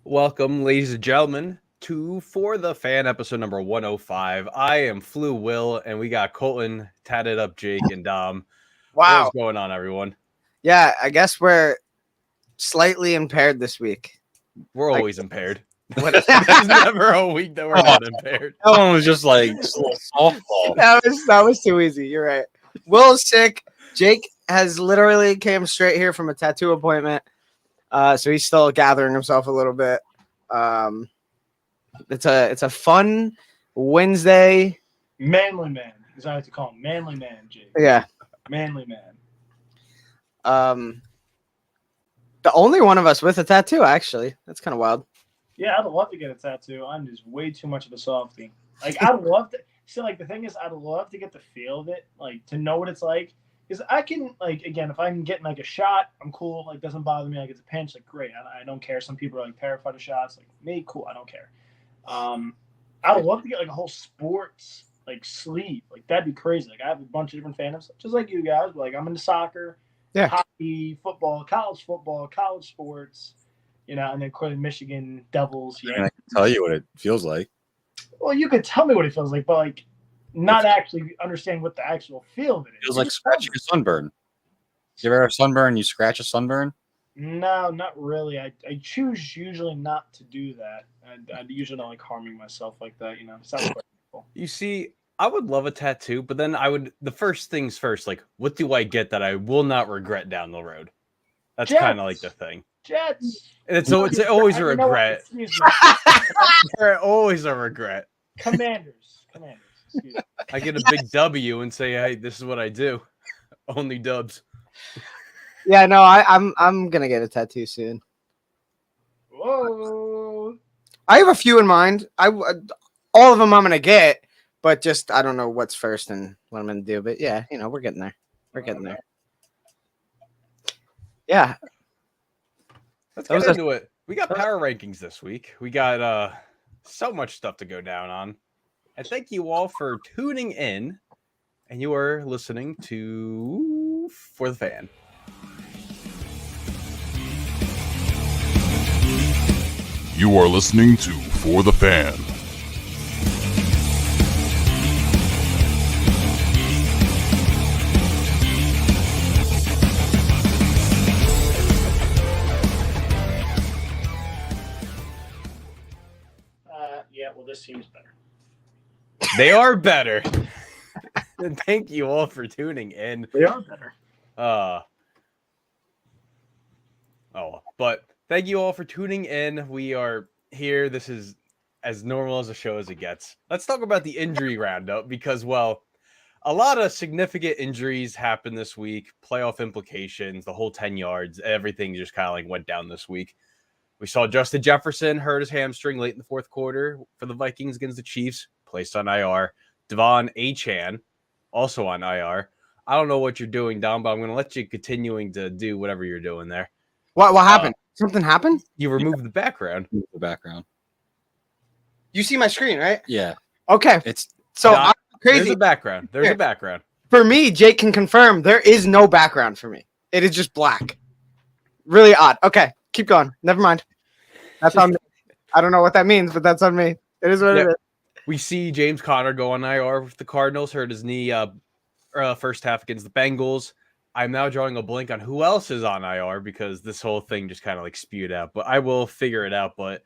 Welcome, ladies and gentlemen, to For the Fan episode number 105. I am Flu Will, and we got Colton, Tatted Up Jake, and Dom. What is Wow. going on, everyone? Yeah, I guess we're slightly impaired this week. We're Like- always impaired. What- There's never a week that we're not impaired. That one was just like just a little softball. that was too easy. You're right. Will's sick. Jake has literally came straight here from a tattoo appointment. So he's still gathering himself a little bit. It's a fun Wednesday. Manly man, as I like to call him. Manly man, Jake. Yeah. Manly man. The only one of us with a tattoo, actually. That's kind of wild. Yeah, I'd love to get a tattoo. I'm just way too much of a softie. Like, I'd love to. So, like, the thing is, I'd love to get the feel of it, like, to know what it's like. Because I can, like, again, if I'm getting, like, a shot, I'm cool. Like, doesn't bother me. Like, it's a pinch. Like, great. I don't care. Some people are, like, terrified of shots. Like, me, cool. I don't care. I'd love to get, like, a whole sports, like, sleeve. Like, that'd be crazy. Like, I have a bunch of different fandoms, just like you guys. But, like, I'm into soccer, hockey, football, college sports, you know, and then clearly Michigan Devils. I can tell you what it feels like. Well, you could tell me what it feels like, but like not actually understanding what the actual feel of it is. It feels like scratching a sunburn. You ever have a sunburn? You scratch a sunburn? No, not really. I choose usually not to do that. I usually don't like harming myself like that. You know, sounds quite cool. You see, I would love a tattoo, but then the first things first, like, what do I get that I will not regret down the road? That's Jets. kind of like the thing. Jets. And it's always a You know what? regret. Excuse me. Always a regret. Commanders. Excuse me. I get a big W and say, hey, this is what I do. Only dubs. Yeah, no, I'm gonna get a tattoo soon. Whoa. I have a few in mind. All of them I'm gonna get, but just I don't know what's first and what I'm gonna do. But yeah, you know, we're getting there. We're getting there. Yeah. Let's That get was into it. We got power rankings this week. We got so much stuff to go down on. And thank you all for tuning in. And you are listening to For the Fan. You are listening to For the Fan. Yeah. Well, this seems better. They are better. And thank you all for tuning in. They are better. But thank you all for tuning in. We are here. This is as normal as a show as it gets. Let's talk about the injury roundup because, well, a lot of significant injuries happened this week. Playoff implications, the whole 10 yards, everything just kind of like went down this week. We saw Justin Jefferson hurt his hamstring late in the fourth quarter for the Vikings against the Chiefs, placed on IR. Devon Achane, also on IR. I don't know what you're doing, Dom, but I'm going to let you continuing to do whatever you're doing there. What happened? Something happened? You removed the background. The background. You see my screen, right? Yeah. Okay. It's So Nah, I'm There's crazy. a background. There's Here. a background. For me, Jake can confirm there is no background for me. It is just black. Really odd. Okay, keep going. Never mind. That's on me. I don't know what that means, but that's on me. It is what Yeah. it is. We see James Conner go on IR with the Cardinals, hurt his knee first half against the Bengals. I'm now drawing a blank on who else is on IR because this whole thing just kind of like spewed out, but I will figure it out. But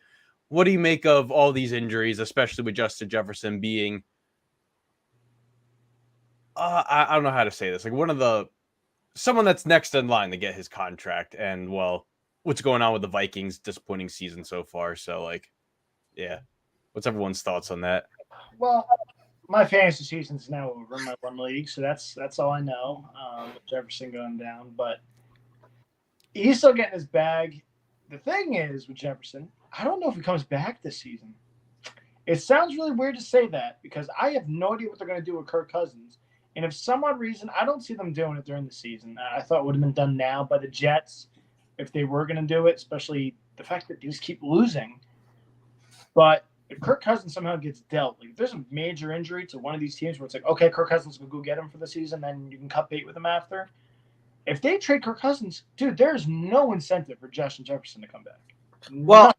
what do you make of all these injuries, especially with Justin Jefferson being, I don't know how to say this, like someone that's next in line to get his contract, and well, what's going on with the Vikings' disappointing season so far. So like, yeah, what's everyone's thoughts on that? Well, my fantasy season's now over in my one league, so that's all I know. With Jefferson going down, but he's still getting his bag. The thing is with Jefferson, I don't know if he comes back this season. It sounds really weird to say that because I have no idea what they're going to do with Kirk Cousins. And if some odd reason, I don't see them doing it during the season. I thought it would have been done now by the Jets if they were going to do it, especially the fact that they just keep losing. But if Kirk Cousins somehow gets dealt, like if there's a major injury to one of these teams where it's like, okay, Kirk Cousins will go get him for the season, then you can cut bait with him after. If they trade Kirk Cousins, dude, there's no incentive for Justin Jefferson to come back. Well,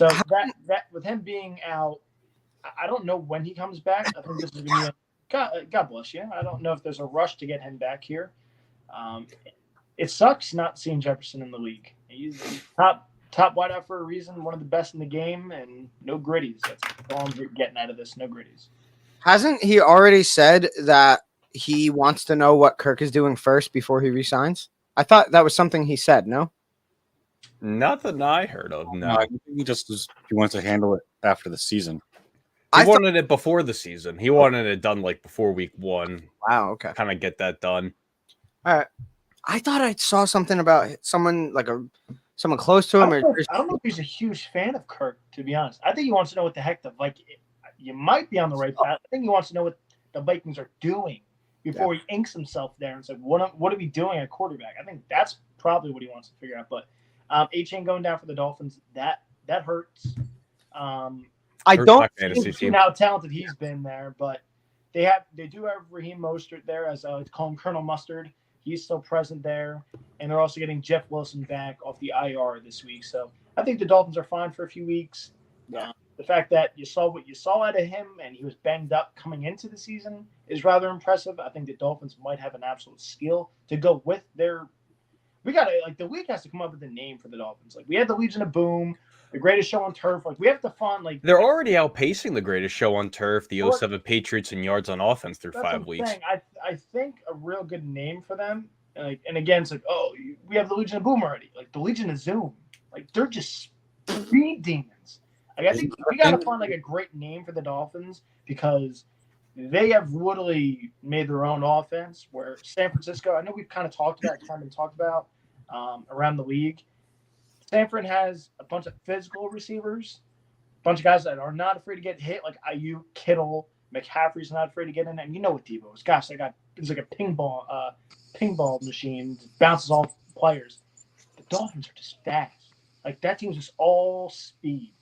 So that with him being out, I don't know when he comes back. I think this is going to be God bless you. I don't know if there's a rush to get him back here. It sucks not seeing Jefferson in the league. He's top wideout for a reason, one of the best in the game, and no gritties. That's all I'm getting out of this. No gritties. Hasn't he already said that he wants to know what Kirk is doing first before he resigns? I thought that was something he said. No. Nothing I heard of. No, I think he wants to handle it after the season. he wanted it before the season. He wanted it done like before week 1. Wow. Okay. Kind of get that done. All right. I thought I saw something about someone someone close to him. I don't know if he's a huge fan of Kirk, to be honest. I think he wants to know what the heck the Vikings. You might be on the right path. I think he wants to know what the Vikings are doing before he inks himself there and said, "What are we doing at quarterback?" I think that's probably what he wants to figure out. But A-Chain going down for the Dolphins, that hurts. I don't fantasy See team. how talented he's been there, but they do have Raheem Mostert there, as I call him Colonel Mustard. He's still present there, and they're also getting Jeff Wilson back off the IR this week. So I think the Dolphins are fine for a few weeks. The fact that you saw what you saw out of him and he was banged up coming into the season is rather impressive. I think the Dolphins might have an absolute skill to go with their. We got to the league has to come up with a name for the Dolphins. Like we had the Legion of Boom, the greatest show on turf. Like we have to find They're already outpacing the greatest show on turf, the 07 Patriots in yards on offense through That's 5 what I'm weeks. saying. I think a real good name for them. And again, it's we have the Legion of Boom already. Like the Legion of Zoom. Like they're just speed demons. I think we got to find a great name for the Dolphins because they have literally made their own offense. Where San Francisco, I know we've kind of talked about around the league. Stanford has a bunch of physical receivers, a bunch of guys that are not afraid to get hit, like Ayuk, Kittle, McCaffrey's not afraid to get in there. And you know what Debo is. Gosh, it's like a pinball machine, bounces off players. The Dolphins are just fast. Like that team's just all speed.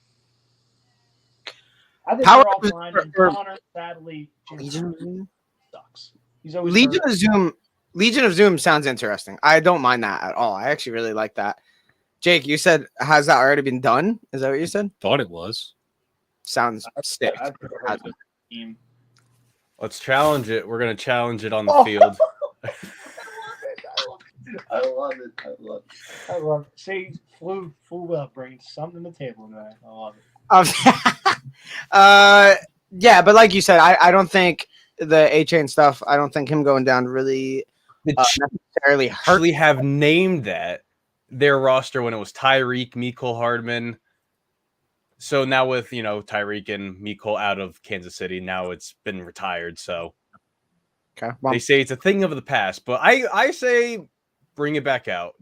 I think Power they're offline, and Connor sadly sucks. He's always Legion of Zoom sounds interesting. I don't mind that at all. I actually really like that. Jake, you said, has that already been done? Is that what you said? Thought it was. Sounds sick. Let's challenge it. We're going to challenge it on the field. I love it. See, flew well, bringing something to the table tonight. I love it. Yeah, but like you said, I don't think the A-Chain stuff, I don't think him going down really necessarily hurt. Actually have named that their roster when it was Tyreek, Mecole Hardman. So now with, Tyreek and Mecole out of Kansas City, now it's been retired. So okay, well, they say it's a thing of the past, but I say bring it back out.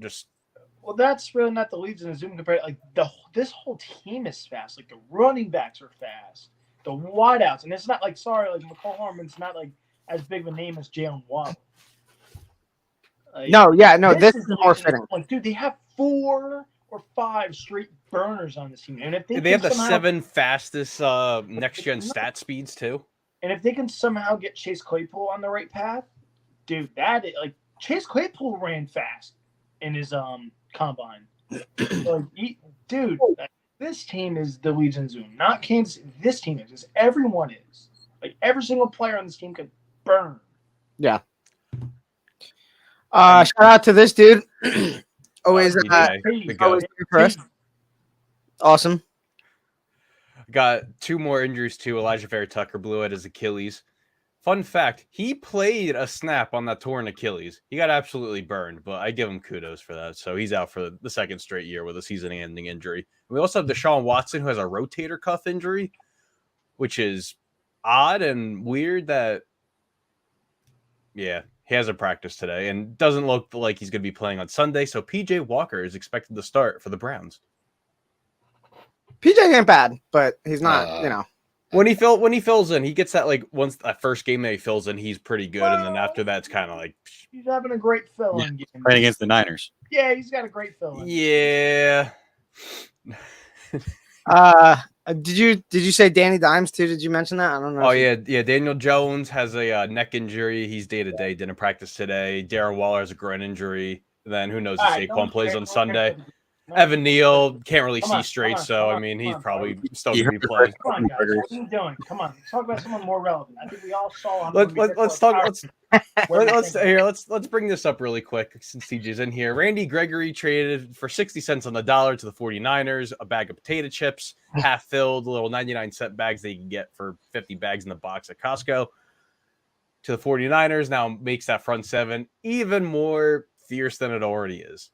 Well, that's really not the Legion of Zoom compared. This whole team is fast. Like the running backs are fast, the wideouts, and it's not Mecole Hardman's not as big of a name as Jalen Waddle. This is more fitting. Dude, they have 4 or 5 straight burners on this team, and if they have the 7 fastest next gen stat speeds too. And if they can somehow get Chase Claypool on the right path, dude, Chase Claypool ran fast in his combine. This team is the Legion of Zoom, not Kansas. This team is. Everyone is. Every single player on this team can burn. Yeah. Shout out to this dude. Always for us. Awesome. Got 2 more injuries too. Elijah Vera Tucker blew out his Achilles. Fun fact, he played a snap on that torn Achilles. He got absolutely burned, but I give him kudos for that. So he's out for the second straight year with a season-ending injury. We also have Deshaun Watson, who has a rotator cuff injury, which is odd and weird that, he hasn't practiced today and doesn't look like he's going to be playing on Sunday. So PJ Walker is expected to start for the Browns. PJ ain't bad, but he's not, When he fills in, he gets that once that first game that he fills in, he's pretty good, and then after that, it's kind of he's having a great fill-in game. Playing against the Niners. Yeah, he's got a great fill-in. Yeah. Did you say Danny Dimes too? Did you mention that? I don't know. Oh yeah. Daniel Jones has a neck injury. He's day to day. Didn't practice today. Darren Waller has a groin injury. Then who knows if Saquon plays on Sunday. Evan Neal can't really Come see on, straight, come on, so come I on, mean come he's on, probably still You gonna be heard the playing. Come on, guys. What are you doing? Come on. Let's talk about someone more relevant. I think we all saw him. when we did Let's our talk. power- where we Let's think- here. Let's bring this up really quick since TJ's in here. Randy Gregory traded for 60 cents on the dollar to the 49ers, a bag of potato chips, half filled, little 99-cent bags that you can get for 50 bags in the box at Costco. To the 49ers now makes that front seven even more fierce than it already is.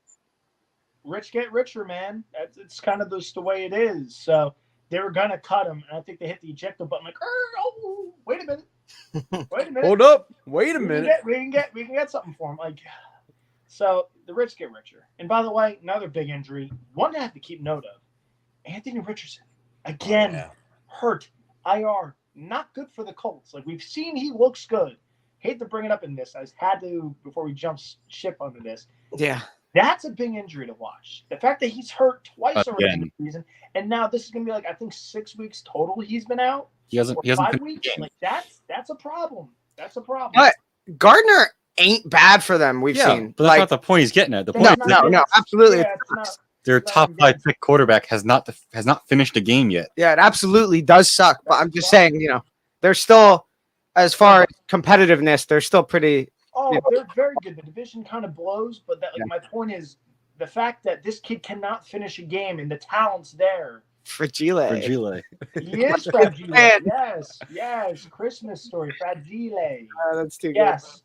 Rich get richer, man. It's kind of just the way it is. So they were gonna cut him, and I think they hit the ejector button. Like, oh, wait a minute, wait a minute. Hold up, wait a we minute. can get something for him. Like, so the rich get richer. And by the way, another big injury, one to have to keep note of. Anthony Richardson again, Yeah. hurt, IR, not good for the Colts. Like we've seen, he looks good. Hate to bring it up in this. I had to before we jump ship onto this. Yeah. That's a big injury to watch. The fact that he's hurt twice already in Again. the season, and now this is gonna be like I think 6 weeks total he's been out. He hasn't. Or He hasn't. 5 Been, weeks. Like that's a problem. That's a problem. But Gardner ain't bad for them. We've yeah, seen. but that's Like, not the point he's getting at. The That's point no, is not- no, absolutely. Yeah, it's not- their it's not top again. 5 pick quarterback has not finished a game yet. Yeah, it absolutely does suck. But I'm just That's saying, they're still, as far as competitiveness, they're still pretty. Oh, Yeah. they're very good. The division kind of blows, but my point is the fact that this kid cannot finish a game and the talent's there. Fragile. Fragile. He is fragile. Man. Yes. Christmas story, fragile. That's too Yes.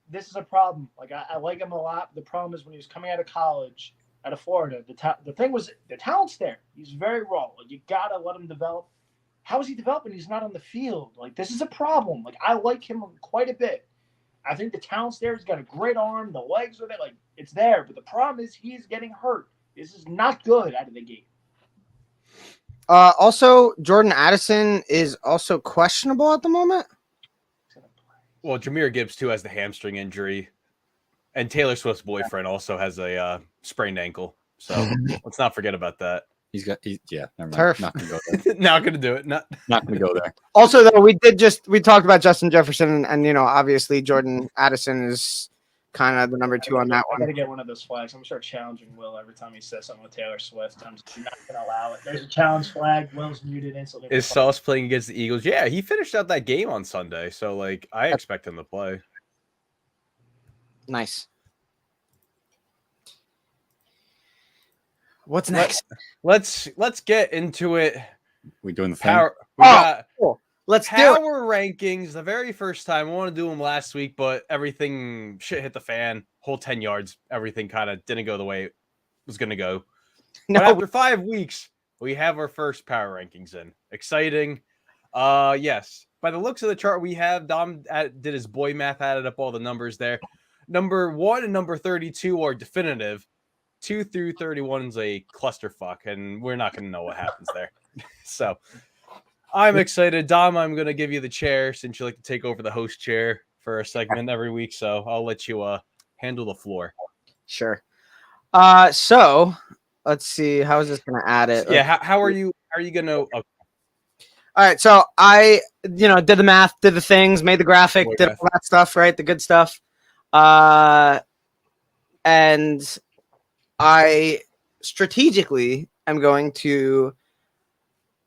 This is a problem. Like I like him a lot. The problem is when he was coming out of college, out of Florida, the thing was the talent's there. He's very raw. Like you gotta let him develop. How is he developing? He's not on the field. Like this is a problem. Like I like him quite a bit. I think the talent's there. He's got a great arm. The legs are there. Like it's there. But the problem is he's getting hurt. This is not good out of the gate. Also, Jordan Addison is also questionable at the moment. Well, Jahmyr Gibbs too has the hamstring injury, and Taylor Swift's boyfriend also has a sprained ankle. So let's not forget about that. Yeah. Never mind. Turf. Not gonna go there. Not gonna do it. Not Not gonna go there. Also, though, we talked about Justin Jefferson, and obviously Jordan Addison is kind of the number 2 on that I one. gotta get one of those flags. I'm gonna start challenging Will every time he says something with Taylor Swift. I'm just not gonna allow it. There's a challenge flag. Will's muted instantly. is Sauce playing against the Eagles? Yeah, he finished out that game on Sunday, so like I expect him to play. Nice. What's next? Let's get into it. We doing the thing. Power. We Oh, got cool. Let's do power it. rankings. The very first time I want to do them last week, but everything shit hit the fan. Whole 10 yards. Everything kind of didn't go the way it was gonna go. But No, after 5 weeks, we have our first power rankings in. Exciting. Yes. By the looks of the chart we have, Dom did his boy math, added up all the numbers there. Number 1 and number 32 are definitive. 2 through 31 is a clusterfuck, and we're not going to know what happens there. So I'm excited. Dom, I'm going to give you the chair since you like to take over the host chair for a segment every week. So I'll let you handle the floor. sure. So let's see. How is this going to add it? Yeah. How are you? How are you going to? All right. So I, did the math, did the things, made the graphic, Boy did math. all that stuff, right? The good stuff. And I strategically am going to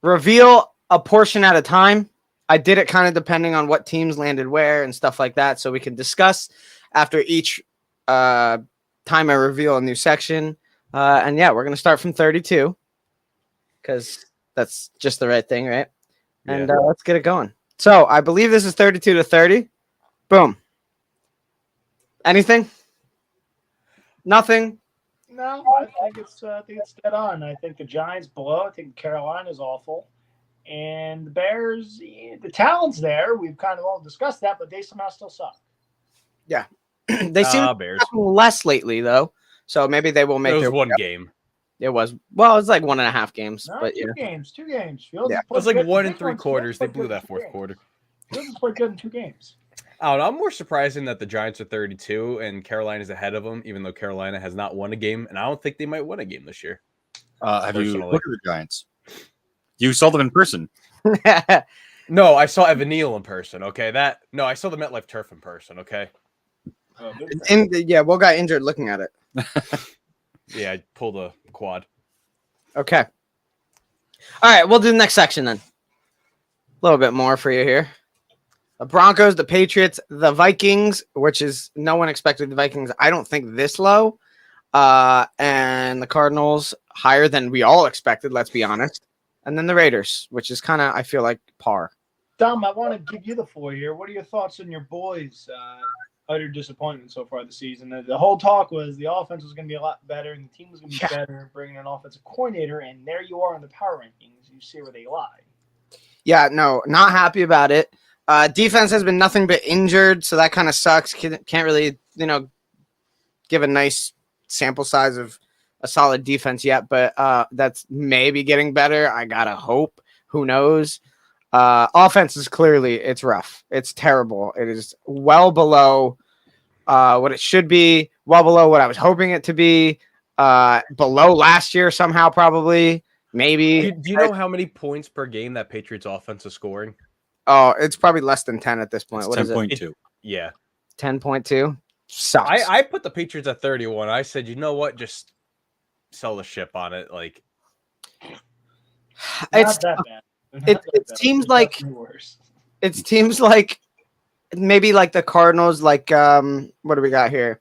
reveal a portion at a time. I did it kind of depending on what teams landed where and stuff like that, so we can discuss after each time I reveal a new section. And yeah, we're gonna start from 32 because that's just the right thing, right? And let's get it going. So I believe this is 32 to 30. Boom. Anything? Nothing. No, I think it's dead on. I think the Giants blow. I think Carolina's awful, and the Bears. The talent's there. We've kind of all discussed that, but they somehow still suck. They seem to Bears. have less lately though, so maybe they will It make was their one game. It was like 1.5 games, No, but two yeah. games. Fields Yeah. has It was played like good. 1 and Big 3 ones. quarters. They Fields blew played that good fourth in 2 quarter. games. Fields has played good in 2 games. I don't know. I'm more surprising that the Giants are 32 and Carolina's ahead of them, even though Carolina has not won a game, and I don't think they might win a game this year. Have you Personally. looked at the Giants? You saw them in person. No, I saw Evan Neal in person. Okay, I saw the MetLife turf in person. Okay, And yeah, Will got injured looking at it. Yeah, I pulled a quad. Okay. All right, we'll do the next section then. A little bit more for you here. The Broncos, the Patriots, the Vikings, which is no one expected the Vikings, I don't think, this low. And the Cardinals higher than we all expected, let's be honest. And then the Raiders, which is kind of, I feel like, par. Dom, I want to give you the floor here. What are your thoughts on your boys' utter disappointment so far this season? The whole talk was the offense was going to be a lot better and the team was going to be better, bringing an offensive coordinator, and there you are in the power rankings. You see where they lie. Yeah, no, not happy about it. Defense has been nothing but injured, so that kind of sucks. Can't really, give a nice sample size of a solid defense yet, but that's maybe getting better. I gotta hope. Who knows? Offense is clearly, it's rough. It's terrible. It is well below what it should be, well below what I was hoping it to be, below last year somehow, probably, maybe. Do you know how many points per game that Patriots offense is scoring? Oh, it's probably less than 10 at this point. It's What is it? 10.2. Yeah. 10.2? Sucks. I put the Patriots at 31. I said, you know what? Just sell the ship on it. Like, It's Not that bad. Not it that bad. seems It's like- definitely worse. it seems like maybe like the Cardinals, like what do we got here?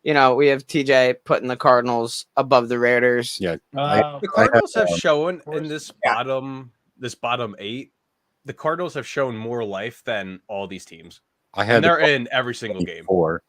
We have TJ putting the Cardinals above the Raiders. Yeah. the Cardinals have um, shown course. in this bottom 8, the Cardinals have shown more life than all these teams. I had And the they're in every single game. 4.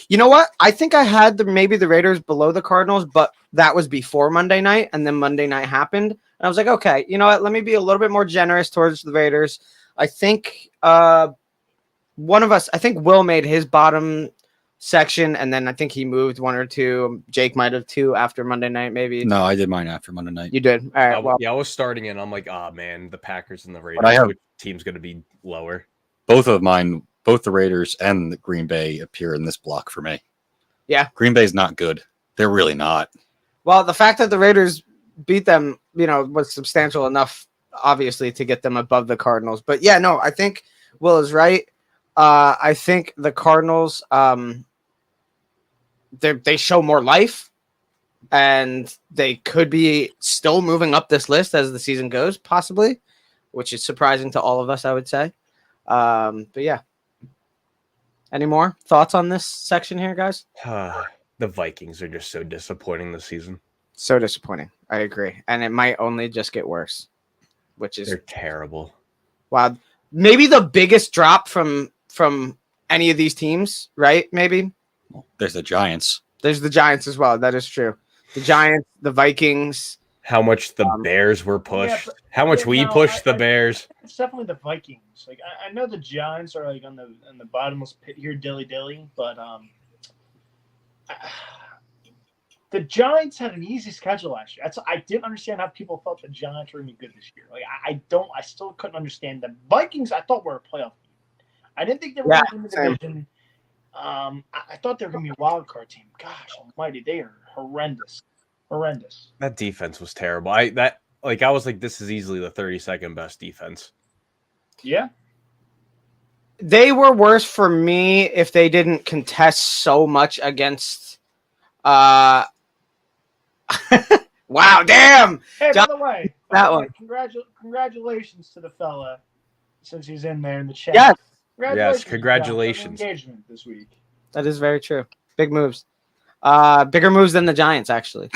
You know what? I think I had maybe the Raiders below the Cardinals, but that was before Monday night, and then Monday night happened. And I was like, okay, you know what? Let me be a little bit more generous towards the Raiders. I think one of us, I think Will made his bottom section, and then I think he moved one or two. Jake might have 2 after Monday night, maybe. No, I did mine after Monday night. You did. All right. Well, Yeah, I was starting and I'm like, man, the Packers and the Raiders. I have- Which team's going to be lower? Both of mine, both the Raiders and the Green Bay appear in this block for me. Yeah. Green Bay's not good. They're really not. well, the fact that the Raiders beat them, was substantial enough, obviously, to get them above the Cardinals. But yeah, no, I think Will is right. I think the Cardinals, they show more life, and they could be still moving up this list as the season goes, possibly, which is surprising to all of us, I would say. But yeah. Any more thoughts on this section here, guys? The Vikings are just so disappointing this season. So disappointing. I agree. And it might only just get worse, which is They're terrible. wow. Maybe the biggest drop from any of these teams, right? Maybe There's the Giants. there's the Giants as well. That is true. The Giants, the Vikings. How much the Bears were pushed. but- How much we no, pushed the Bears. It's definitely the Vikings. Like I know the Giants are like on the bottomless pit here, dilly, but the Giants had an easy schedule last year. I didn't understand how people thought the Giants were gonna be good this year. Like I still couldn't understand the Vikings. I thought were a playoff team. I didn't think they were Yeah, gonna win the same. division. I thought they were gonna be a wild card team. Gosh almighty, they are horrendous. That defense was terrible. I was like, this is easily the 32nd best defense. Yeah. They were worse for me if they didn't contest so much against wow, damn. Hey, John- by the way, that one. Congratulations to the fella, since he's in there in the chat. Yes. Yes, John, congratulations. on the engagement this week. That is very true. Big moves. Bigger moves than the Giants, actually.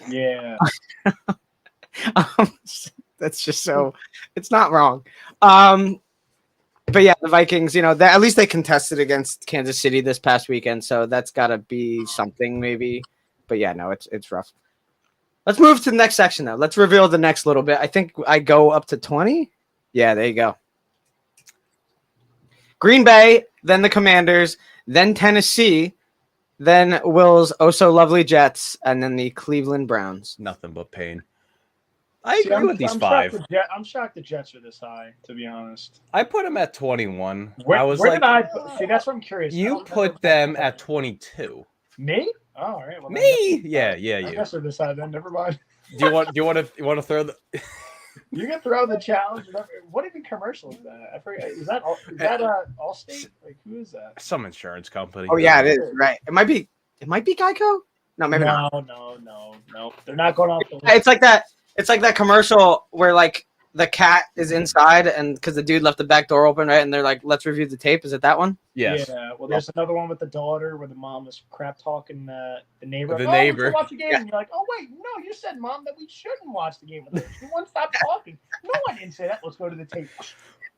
Yeah. That's just so it's not wrong. But yeah, the Vikings, at least they contested against Kansas City this past weekend, so that's gotta be something maybe. But yeah, no, it's rough. Let's move to the next section though. Let's reveal the next little bit. I think I go up to 20. Yeah, there you go. Green Bay, then the Commanders, then Tennessee, then Will's oh so lovely Jets, and then the Cleveland Browns. Nothing but pain. I See, agree I'm- with these I'm 5. I'm shocked the Jets are this high, to be honest. I put them at 21. Where, I was where like, did I put? See, that's what I'm curious. I you don't remember put them at 22. me? Oh, all right. Well, then Me? Yeah, I you. guess they're this high then. Never mind. Do you want to throw the? You can throw the challenge. What even commercial is that? I forget. Is that Allstate? Like who is that? Some insurance company. Oh yeah, it is right. It might be Geico. No, maybe not. No. They're not going off the list. It's like that. It's like that commercial where like the cat is inside, and because the dude left the back door open, right? And they're like, "Let's review the tape." Is it that one? Yes. Yeah. Well, there's another one with the daughter where the mom was crap talking the neighbor. The We neighbor. should watch the game. Yeah. And you're like, oh wait, no, you said, Mom, that we shouldn't watch the game with her. She won't stop talking. No, I didn't say that. Let's go to the tape.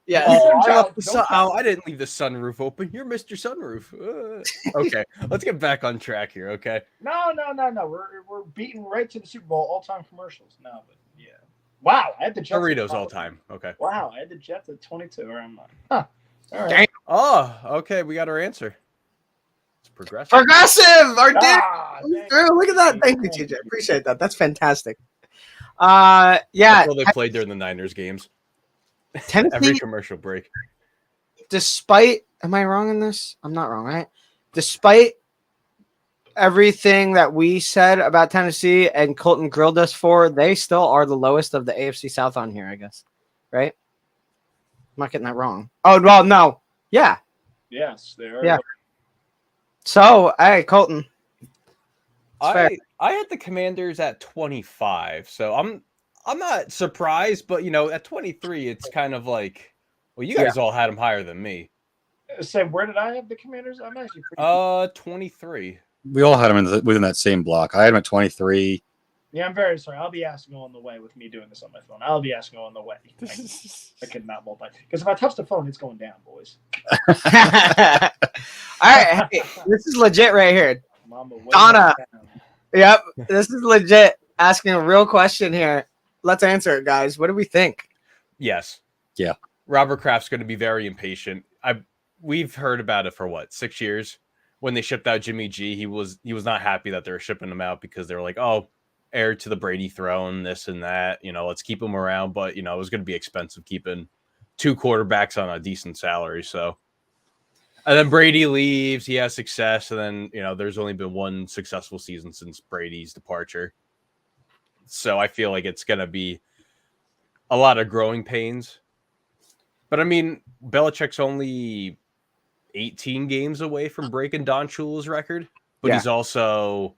Yeah. Oh, Don't I, left the tell- sun- don't oh, I didn't leave the sunroof open. You're Mr. Sunroof. Okay, let's get back on track here. Okay. No. We're beating right to the Super Bowl all-time commercials. No, but yeah. Wow, I had the Jets. Doritos all time. Okay. Wow, I had the Jets at 22 or I'm not. Huh. All right. Damn. Oh, okay. We got our answer. It's progressive. Progressive, our dude. Ah, thank Girl, look at that. Thank you, TJ. Appreciate that. That's fantastic. Yeah. That's all they played during the Niners games. Every Tennessee, commercial break. despite, am I wrong in this? I'm not wrong, right? Despite everything that we said about Tennessee and Colton grilled us for, they still are the lowest of the AFC South on here, I guess. Right? I'm not getting that wrong. Oh, well, no. Yeah. Yes, they are. Yeah. So, hey, Colton. fair. I had the Commanders at 25, so I'm not surprised, but at 23, it's kind of like, well, you guys all had them higher than me. Say, where did I have the Commanders? I'm actually pretty. 23. We all had them within that same block. I had them at 23. Yeah, I'm very sorry. I'll be asking on the way with me doing this on my phone. I'll be asking on the way. I could not multi because if I touch the phone, it's going down, boys. All right. Hey, this is legit right here. Mama, way Donna. down. Yep. This is legit. Asking a real question here. Let's answer it, guys. What do we think? Yes. Yeah. Robert Kraft's going to be very impatient. We've heard about it for 6 years. When they shipped out Jimmy G, he was not happy that they were shipping him out because they were like, oh, heir to the Brady throne, this and that. Let's keep him around. But it was going to be expensive keeping 2 quarterbacks on a decent salary. So, and then Brady leaves. He has success, and then there's only been one successful season since Brady's departure. So I feel like it's going to be a lot of growing pains. But I mean, Belichick's only 18 games away from breaking Don Shula's record, but Yeah. he's also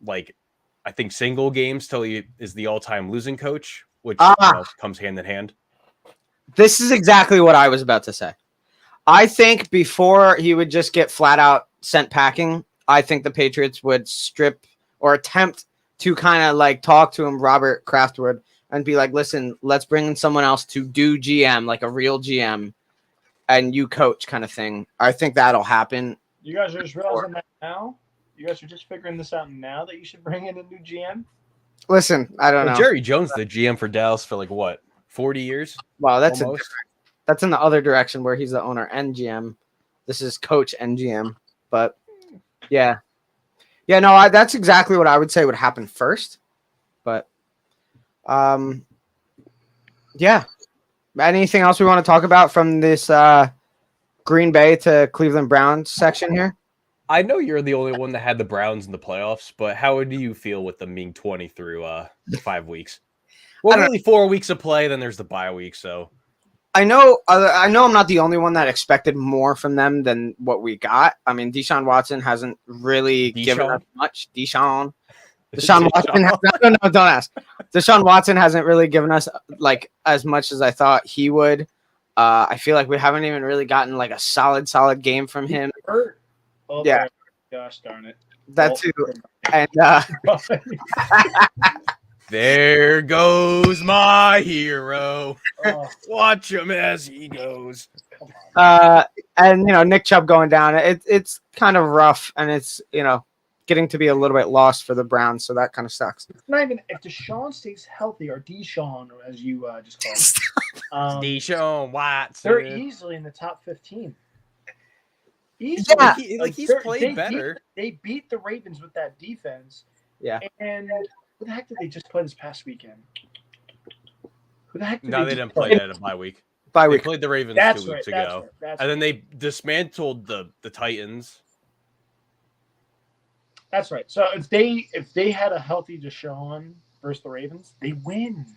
I think single games till he is the all-time losing coach, which comes hand in hand. This is exactly what I was about to say. I think before he would just get flat out sent packing, I think the Patriots would strip or attempt to kind of talk to him, Robert Kraft would, and be like, listen, let's bring in someone else to do GM, like a real GM, and you coach kind of thing. I think that'll happen. You guys are just realizing that now? You guys are just figuring this out now that you should bring in a new GM? Listen, I don't Well, know. Jerry Jones, the GM for Dallas for 40 years? Wow, that's Almost. that's in the other direction where he's the owner and GM. This is coach and GM. But yeah. Yeah, no, that's exactly what I would say would happen first. But yeah. Anything else we want to talk about from this Green Bay to Cleveland Browns section here? I know you're the only one that had the Browns in the playoffs, but how do you feel with them being 20 through 5 weeks? Well, really 4 weeks of play, then there's the bye week, so I know I'm not the only one that expected more from them than what we got. I mean, Deshaun Watson hasn't really given us much. Deshaun Watson no, don't ask. Deshaun Watson hasn't really given us as much as I thought he would. I feel like we haven't even really gotten a solid game from him. Hurt. Oh, Yeah. Gosh darn it. That too. And there goes my hero. Oh, Watch him as he goes. and Nick Chubb going down. It's kind of rough, and it's getting to be a little bit lost for the Browns, so that kind of sucks. it's not even if Deshaun stays healthy or Deshaun, as you just call him. Deshaun Watson. They're easily in the top 15. Easily. Yeah. He's They're- played they better. They beat the Ravens with that defense. Yeah. And who the heck did they just play this past weekend? Who the heck did No, they just didn't play at a bye week. Bye They week. played the Ravens That's 2 right. weeks That's ago. right. That's And then right. they dismantled the Titans. That's right. So if they had a healthy Deshaun versus the Ravens, they win.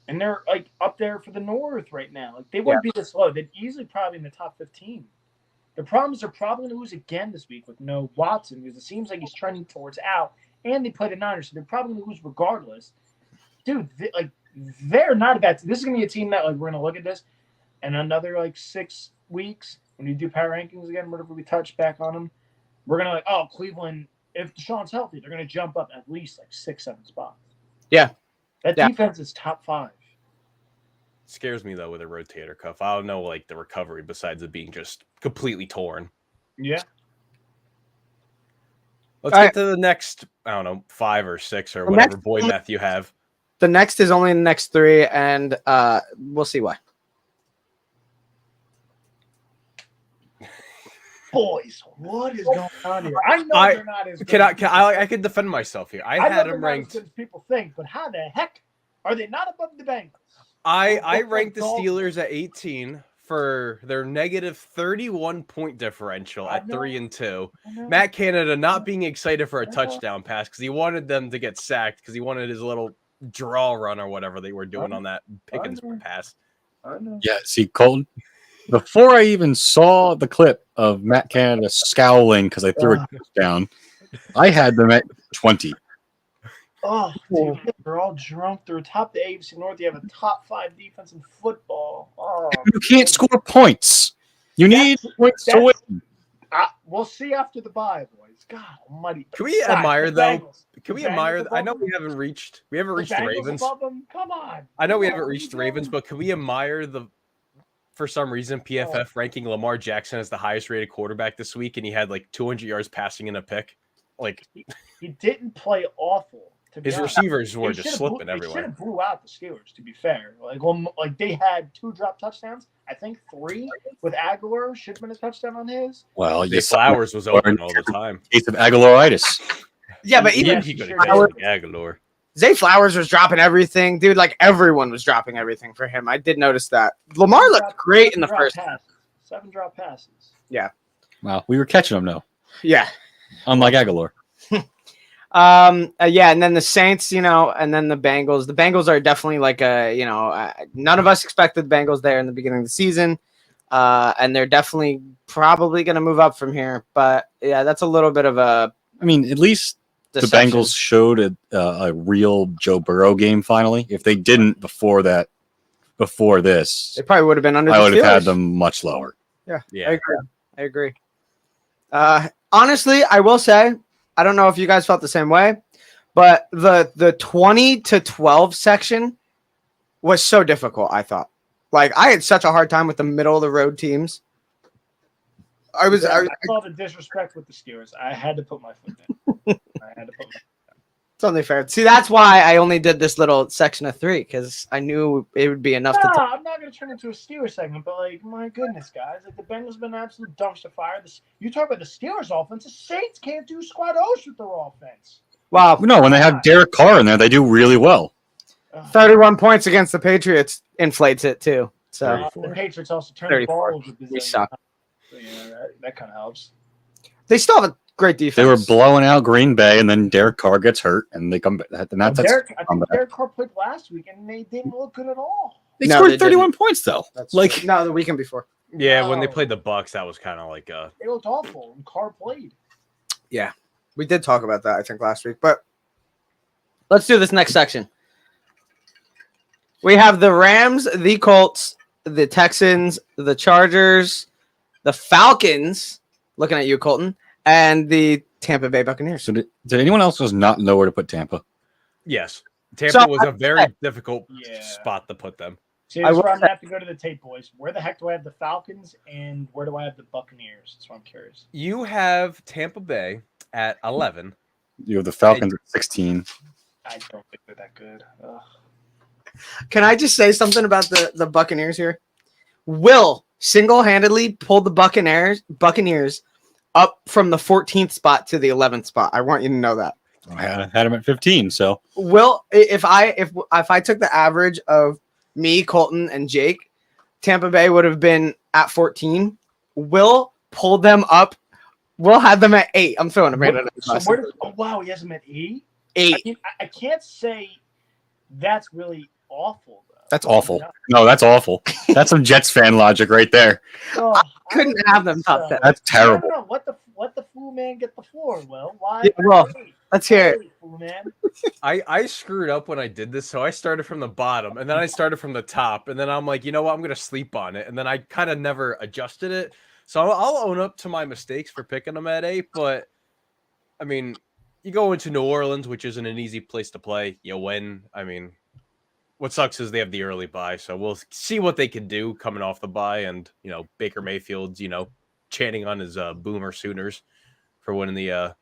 And they're up there for the North right now. They wouldn't be this low. They'd easily probably in the top 15. The problem is they're probably going to lose again this week with no Watson because it seems like he's trending towards out. and they play the Niners, so they're probably going to lose regardless. Dude, they're not a bad team. This is going to be a team that, like, we're going to look at this in another, like, 6 weeks when you do power rankings again, whenever we touch back on them. We're going to, like, oh, Cleveland, if Deshaun's healthy, they're going to jump up at least, like, 6-7 spots. Yeah. That Yeah. defense is top 5. Scares me though with a rotator cuff. I don't know like the recovery besides it being just completely torn. Yeah. Let's All get right. to the next, I don't know, 5 or 6 or The whatever next- boy math you have. The next is only the next 3, and we'll see why. Boys, what is going on here? I know I- they're not as good. I could defend myself here. I know had they're them not as ranked. good as people think, but how the heck are they not above the Bengals? I Oh, ranked the Dolphins. Steelers at 18 for their negative 31 point differential I at know. 3-2. I know. Matt Canada not being excited for a I know. touchdown pass because he wanted them to get sacked because he wanted his little draw run or whatever they were doing I on that Pickens know. pass. I know. Yeah, see, Colton, before I even saw the clip of Matt Canada scowling because I threw a touchdown, I had them at 20. Oh, dude, they're all drunk. They're atop the AFC North. You have a top 5 defense in football. Oh, You can't score points. You need points to that's- win. we'll see after the bye, boys. God Almighty. Can we Guys, admire the though? Bengals. Can we The Bengals admire? I above know them? we haven't reached the Bengals Ravens. above them? Come on. I know we Come haven't on, reached the what are you Ravens, doing? but can we admire the? For some reason, PFF ranking Lamar Jackson as the highest rated quarterback this week, and he had like 200 yards passing in a pick. Like He didn't play awful. To be his honest. receivers were They just should've slipping They everywhere. should have blew out the Steelers. To be fair, like they had 2 drop touchdowns. I think 3 with Aguilar. Should have been a touchdown on his. Well, Zay you Flowers was open all the time. case of Aguilaritis. Yeah, but Even even he could sure have did. catched Aguilar. Zay Flowers was dropping everything, dude. Like everyone was dropping everything for him. I did notice that. Lamar looked great in the first. 7 drop passes. Wow, we were catching them, though. Yeah. Unlike Aguilar. Yeah, and then the Saints, and then the Bengals. The Bengals are definitely like none of us expected the Bengals there in the beginning of the season, and they're definitely probably going to move up from here. But yeah, that's a little bit of a I mean, at least deception. the Bengals showed a real Joe Burrow game finally. If they didn't before this, They probably would have been under. I the would have had Steelers. them much lower. I Yeah, agree. Honestly, I will say, I don't know if you guys felt the same way, but the 20 to 12 section was so difficult. I thought, like, I had such a hard time with the middle of the road teams. I saw the disrespect with the Steelers. I had to put my foot down. It's only fair. See, that's why I only did this little section of 3 because I knew it would be enough to. I'm not going to turn into a Steelers segment, but like, my goodness, guys, like the Bengals have been an absolute dumpster fire. You talk about the Steelers' offense. The Saints can't do squat O's with their offense. Wow, No, when they have Derek Carr in there, they do really well. 31 points against the Patriots inflates it too. So The Patriots also turned the 34. ball over. we suck. So, yeah, that kind of helps. They still have a great defense. They were blowing out Green Bay, and then Derek Carr gets hurt, and they come back. And that's I think comeback. Derek Carr played last week, and they didn't look good at all. They No, scored they 31 points though. Like no, the weekend before. yeah. When they No. played the Bucks, that was kind of like They looked awful, and Carr played. We did talk about that, I think, last week. But let's do this next section. We have the Rams, the Colts, the Texans, the Chargers, the Falcons, looking at you, Colton, and the Tampa Bay Buccaneers. So did anyone else just not know where to put Tampa? yes. Tampa So, was a very difficult Yeah. spot to put them. See, I that's will where I'm say- gonna have to go to the tape, boys. Where the heck do I have the Falcons, and where do I have the Buccaneers? That's what I'm curious. You have Tampa Bay at 11. You have the Falcons at 16. I don't think they're that good. Ugh. Can I just say something about the Buccaneers here? Will single-handedly pulled the Buccaneers up from the 14th spot to the 11th spot. I want you to know that. I had him at 15. So Will, if I took the average of me, Colton, and Jake, Tampa Bay would have been at 14. Will pulled them up. Will had them at 8. I'm throwing a man under the So bus. wow, he has them at 8. 8. I can't say that's really awful though. that's awful. No, that's awful. That's some Jets fan logic right there. Oh, Couldn't I have them think top so. 10. That's terrible. I don't know. Let the fool man get the floor. Will why? Yeah, well, let's hear it. Superman. I screwed up when I did this, so I started from the bottom and then I started from the top, and then I'm like, you know what, I'm gonna sleep on it, and then I kind of never adjusted it. So I'll own up to my mistakes for picking them at 8, but I mean, you go into New Orleans, which isn't an easy place to play. You win. I mean, what sucks is they have the early bye, so we'll see what they can do coming off the bye, and Baker Mayfield's chanting on his Boomer Sooners for winning the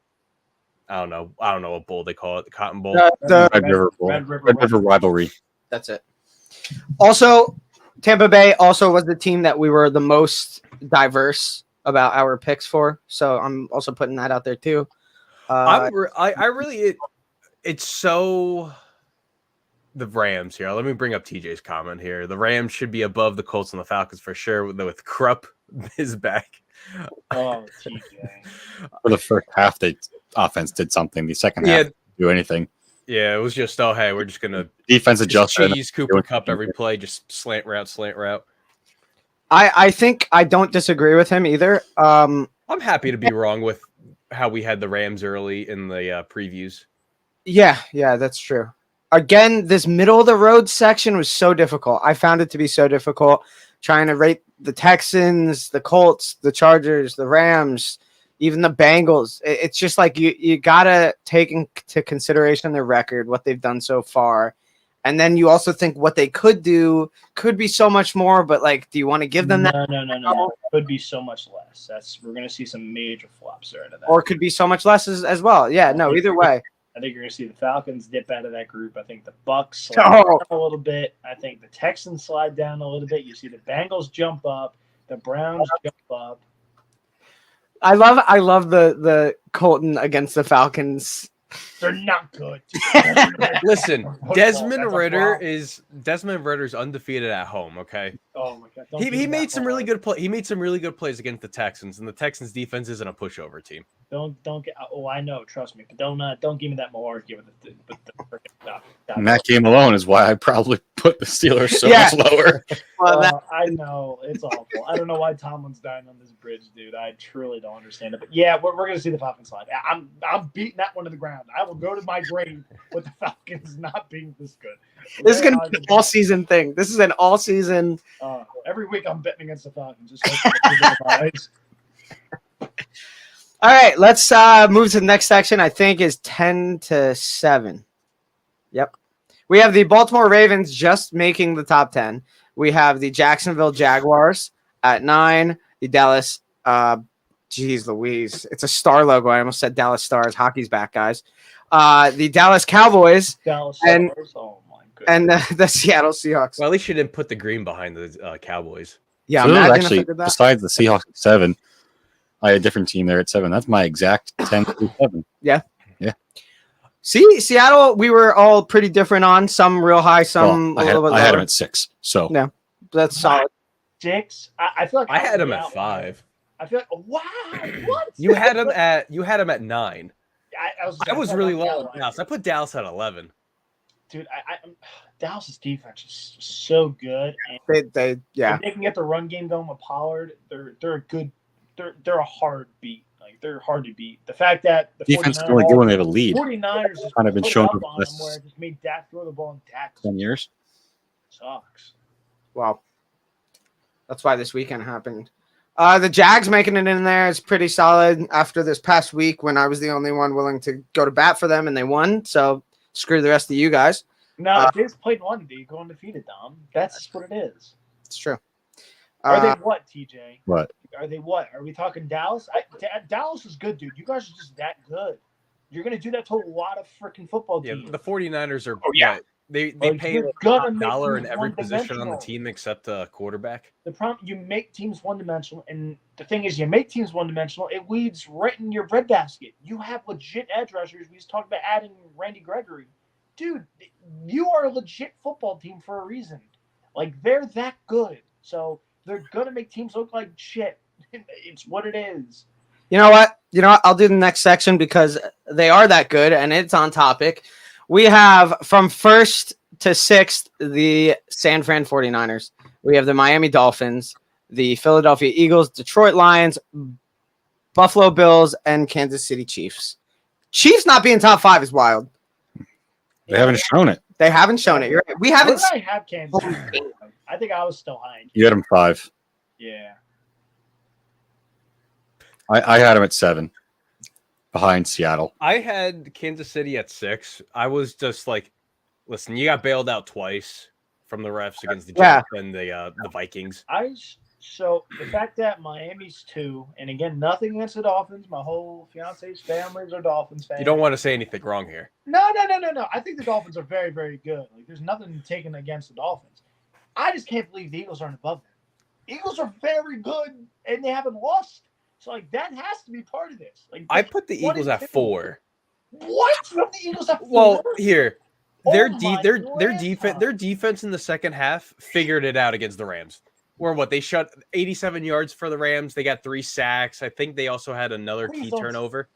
I don't know what bowl they call it, the Cotton Bowl. The Red River Bowl. Red River Red River rivalry. That's it. Also, Tampa Bay also was the team that we were the most diverse about our picks for. So I'm also putting that out there too. It's so the Rams here. Let me bring up TJ's comment here. The Rams should be above the Colts and the Falcons for sure. With Krupp is back. Oh, TJ. For the first half, the offense did something. The second half, didn't do anything. Yeah, it was just, oh, hey, we're just going to Defense adjusted. cheese Cooper Cup every play, just slant route. I think I don't disagree with him either. I'm happy to be wrong with how we had the Rams early in the previews. Yeah, that's true. Again, this middle of the road section was so difficult. I found it to be so difficult trying to rate the Texans, the Colts, the Chargers, the Rams, even the Bengals. It's just like you got to take into consideration their record, what they've done so far. And then you also think what they could do could be so much more, but like, do you want to give them that? No. It could be so much less. We're going to see some major flops out of that. Or could be so much less as well. Yeah, no, either way. I think you're going to see the Falcons dip out of that group. I think the Bucks slide down a little bit. I think the Texans slide down a little bit. You see the Bengals jump up. The Browns jump up. I love the Colton against the Falcons. They're not good. Listen, Desmond That's a Ritter's undefeated at home. Okay, Oh my god! he made some really good play. He made some really good plays against the Texans, and the Texans defense isn't a pushover team. Don't get. Oh, I know. Trust me, but don't give me that malarkey with the freaking stuff. And that game alone is why I probably put the Steelers so Yeah. much lower. Well, I know it's awful. I don't know why Tomlin's dying on this bridge, dude. I truly don't understand it. But yeah, we're gonna see the Falcons slide. I'm beating that one to the ground. I will go to my grave with the Falcons not being this good. this is going to be an all-season thing. This is an all-season. Every week I'm betting against the Falcons. Just like All right, let's move to the next section. I think is 10-7. Yep. We have the Baltimore Ravens just making the top 10. We have the Jacksonville Jaguars at 9. The Dallas, geez Louise, it's a star logo. I almost said Dallas Stars. Hockey's back, guys. The Dallas Cowboys Dallas And- Stars. Oh my goodness. and the Seattle Seahawks. Well, at least you didn't put the green behind the Cowboys. Yeah, So this is imagine actually, if I did that. besides the Seahawks at 7, I had a different team there at 7. That's my exact 10-7. See, Seattle, we were all pretty different on. Some real high, some Well, a little bit I had lower. them at 6. So Yeah. That's solid. 6. I feel like I had was him the at outlier. 5. I feel like wow, what? You had him at 9. I was felt really like low on outlier. Dallas. I put Dallas at 11. Dude. Dallas's defense is so good, and They yeah. if they can get the run game going with Pollard, they're a good. They're a hard beat. Like they're hard to beat. The fact that the defense is 49ers only good when they have a lead. 49ers just Kind of been put shown up over on the them where it just made Dak throw the ball and Dak 10 years. sucks. Wow. That's why this weekend happened. The Jags making it in there is pretty solid after this past week when I was the only one willing to go to bat for them and they won. So screw the rest of you guys. No, if they just played one day, you go undefeated, Dom. That's just what it is. It's true. Are they what, TJ? What? Are they what? Are we talking Dallas? Dallas is good, dude. You guys are just that good. You're going to do that to a lot of freaking football Yeah, teams. the 49ers are. yeah. They Like, pay you're a gonna top make dollar in them every position on the one-dimensional. team except the quarterback. The problem, you make teams one-dimensional, and the thing is, you make teams one-dimensional, it weeds right in your breadbasket. You have legit edge rushers. We just talked about adding Randy Gregory. Dude, you are a legit football team for a reason. Like, they're that good. So they're going to make teams look like shit. It's what it is. You know what? I'll do the next section because they are that good and it's on topic. We have from 1st to 6th the San Fran 49ers. We have the Miami Dolphins, the Philadelphia Eagles, Detroit Lions, Buffalo Bills, and Kansas City Chiefs. Chiefs not being top 5 is wild. They haven't shown it. They haven't shown it. You're right. We What haven't. did I have Kansas City? I think I was still high. You had them 5. Yeah. I had them at 7, behind Seattle. I had Kansas City at 6. I was just like, listen, you got bailed out twice from the refs against the Yeah. Jets and the Vikings. So the fact that Miami's 2, and again, nothing against the Dolphins. My whole fiance's families are Dolphins fans. You don't want to say anything wrong here. No. I think the Dolphins are very, very good. Like, there's nothing taken against the Dolphins. I just can't believe the Eagles aren't above them. Eagles are very good, and they haven't lost. So, like, that has to be part of this. Like, I put the What Eagles is at it? 4. what? You have the Eagles at 4? Well, here, their Oh my their defense in the second half figured it out against the Rams. Or what, they shut 87 yards for the Rams. They got 3 sacks. I think they also had another Please key don't- turnover.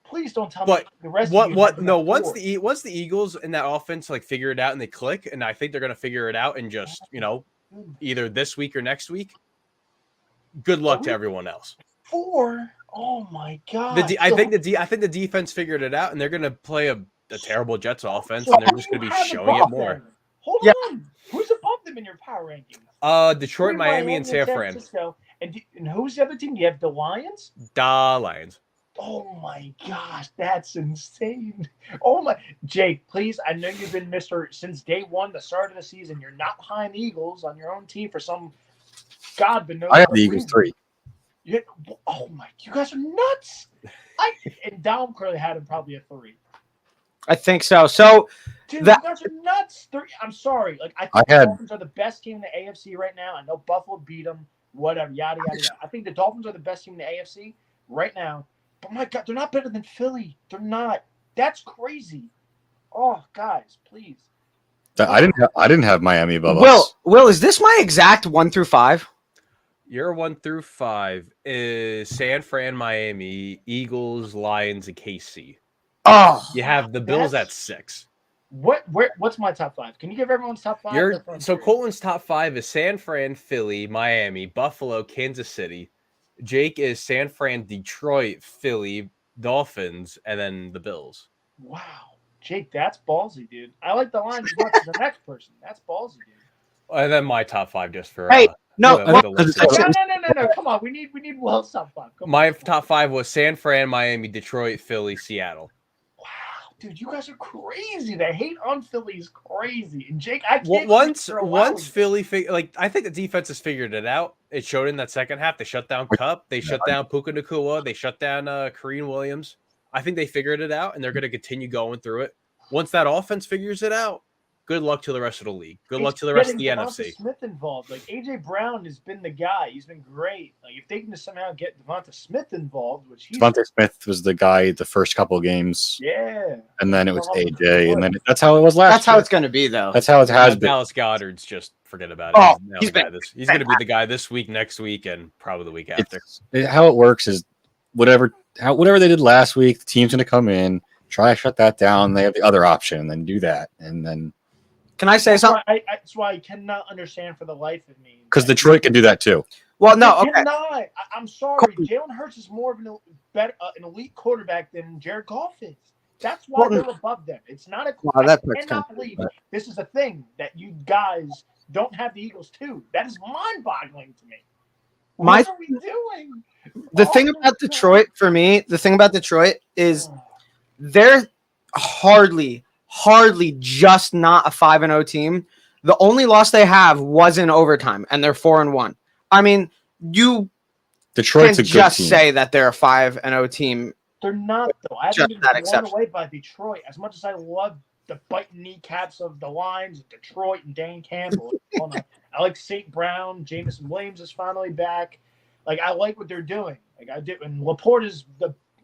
Please don't tell But me the rest of you have them no, at once 4. the Eagles in that offense like figure it out and they click, and I think they're gonna figure it out and just, either this week or next week. Good luck to everyone else. 4? Oh my god! I think the defense figured it out, and they're gonna play a terrible Jets offense, and they're just gonna be showing it more. Hold Yeah. on, who's above them in your power rankings? Detroit, Miami, and San Fran. Francisco. And who's the other team? You have the Lions. Da Lions. Oh my gosh, that's insane. Oh my, Jake, please. I know you've been Mr. since day one, the start of the season. You're not behind the Eagles on your own team for some God but no. I had the Eagles 3. Oh my, you guys are nuts. And Dom Curley had him probably at 3. I think so. So Dude, That- you guys are nuts. I'm sorry. Like I think I the had- Dolphins are the best team in the AFC right now. I know Buffalo beat them. Whatever, yada yada yada. I think the Dolphins are the best team in the AFC right now. But my God, they're not better than Philly. They're not. That's crazy. Oh, guys, please. I didn't have Miami above us. Will, is this my exact 1 through 5? Your 1 through 5 is San Fran, Miami, Eagles, Lions, and KC. Oh, You have the Bills That's- at 6. What's my top 5? Can you give everyone's top 5? So Colton's top 5 is San Fran, Philly, Miami, Buffalo, Kansas City. Jake is San Fran, Detroit, Philly, Dolphins, and then the Bills. Wow, Jake, that's ballsy, dude. I like the Lions as much as the next person. That's ballsy, dude. And then my top 5 just for Hey, no, the what- listeners. No. Come on, we need Will's top 5. Come My on. top 5 was San Fran, Miami, Detroit, Philly, Seattle. Wow, dude, you guys are crazy. The hate on Philly is crazy. And Jake, I can't Well, believe once you're allowing Philly I think the defense has figured it out. It showed in that second half. They shut down Cup. They shut down Puka Nacua. They shut down Kareem Williams. I think they figured it out, and they're going to continue going through it. Once that offense figures it out, good luck to the rest of the league. Good luck to the rest of the getting NFC. Devonta Smith involved. Like AJ Brown has been the guy. He's been great. Like if they can just somehow get Devonta Smith involved, which he's Devontae Smith was the guy the first couple of games, yeah. and then it was AJ, and then that's how it was last that's how year. it's going to be, though. That's how it has been. Dallas Goddard's just forget about it. Oh, now he's the guy been he's going to be the guy this week, next week, and probably the week after. How it works is whatever they did last week, the team's going to come in, try to shut that down. They have the other option, and then do that, and then Can I say something? That's why I cannot understand for the life of me. because Detroit can do that too. Well, no, They okay. cannot. I'm sorry. Jalen Hurts is more of an elite quarterback than Jared Goff is. That's why Well, they're above them. It's not a. Wow, that I part's cannot kinda- believe this is a thing that you guys don't have the Eagles too. That is mind-boggling to me. My- What are we doing? The thing Oh, about my Detroit for me, the thing about Detroit is God. they're hardly just not a 5-0 team. The only loss they have was in overtime, and they're 4-1. I mean, you Detroit's can a good just team. say that they're a 5-0 team. They're not though. I Just haven't been that blown exception. away by Detroit as much as I love the biting kneecaps of the Lions, Detroit, and Dan Campbell. I like St. Brown. Jameson Williams is finally back. Like I like what they're doing. Like I did, and Laporte is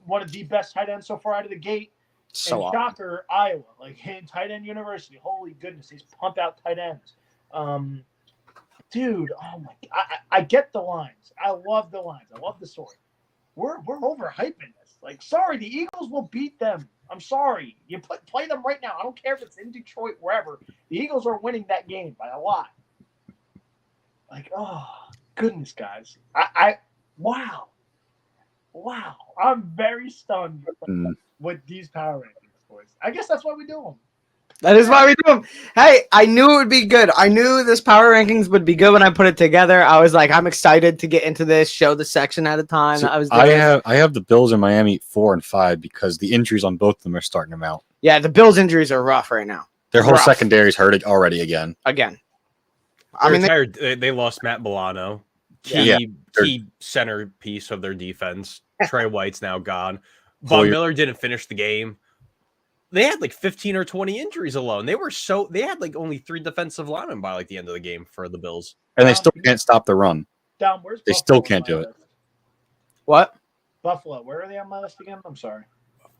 one of the best tight ends so far out of the gate. So and awesome. shocker, Iowa, like in tight end university. Holy goodness, he's pumped out tight ends. Dude, oh my! I get the lines. I love the lines. I love the story. We're overhyping this. Like, sorry, the Eagles will beat them. I'm sorry. You play them right now. I don't care if it's in Detroit, wherever. The Eagles are winning that game by a lot. Like, oh goodness, guys! Wow. I'm very stunned Mm. with these power rankings, boys. I guess that's why we do them. That is why we do them. Hey, I knew it would be good. I knew this power rankings would be good when I put it together. I was like, I'm excited to get into this, show the section at a time. So I was doing. I have the Bills and Miami 4 and 5 because the injuries on both of them are starting them out. Yeah, the Bills injuries are rough right now. Their whole Rough. secondary's hurting already again. Again. I mean, they lost Matt Milano, Yeah. key centerpiece of their defense. Trey White's now gone. Hoyer. Von Miller didn't finish the game. They had like 15 or 20 injuries alone. They had like only 3 defensive linemen by like the end of the game for the Bills. And they still can't stop the run. Dom, where's They Buffalo still on can't my do it. list? What? Buffalo, where are they on my list again? I'm sorry.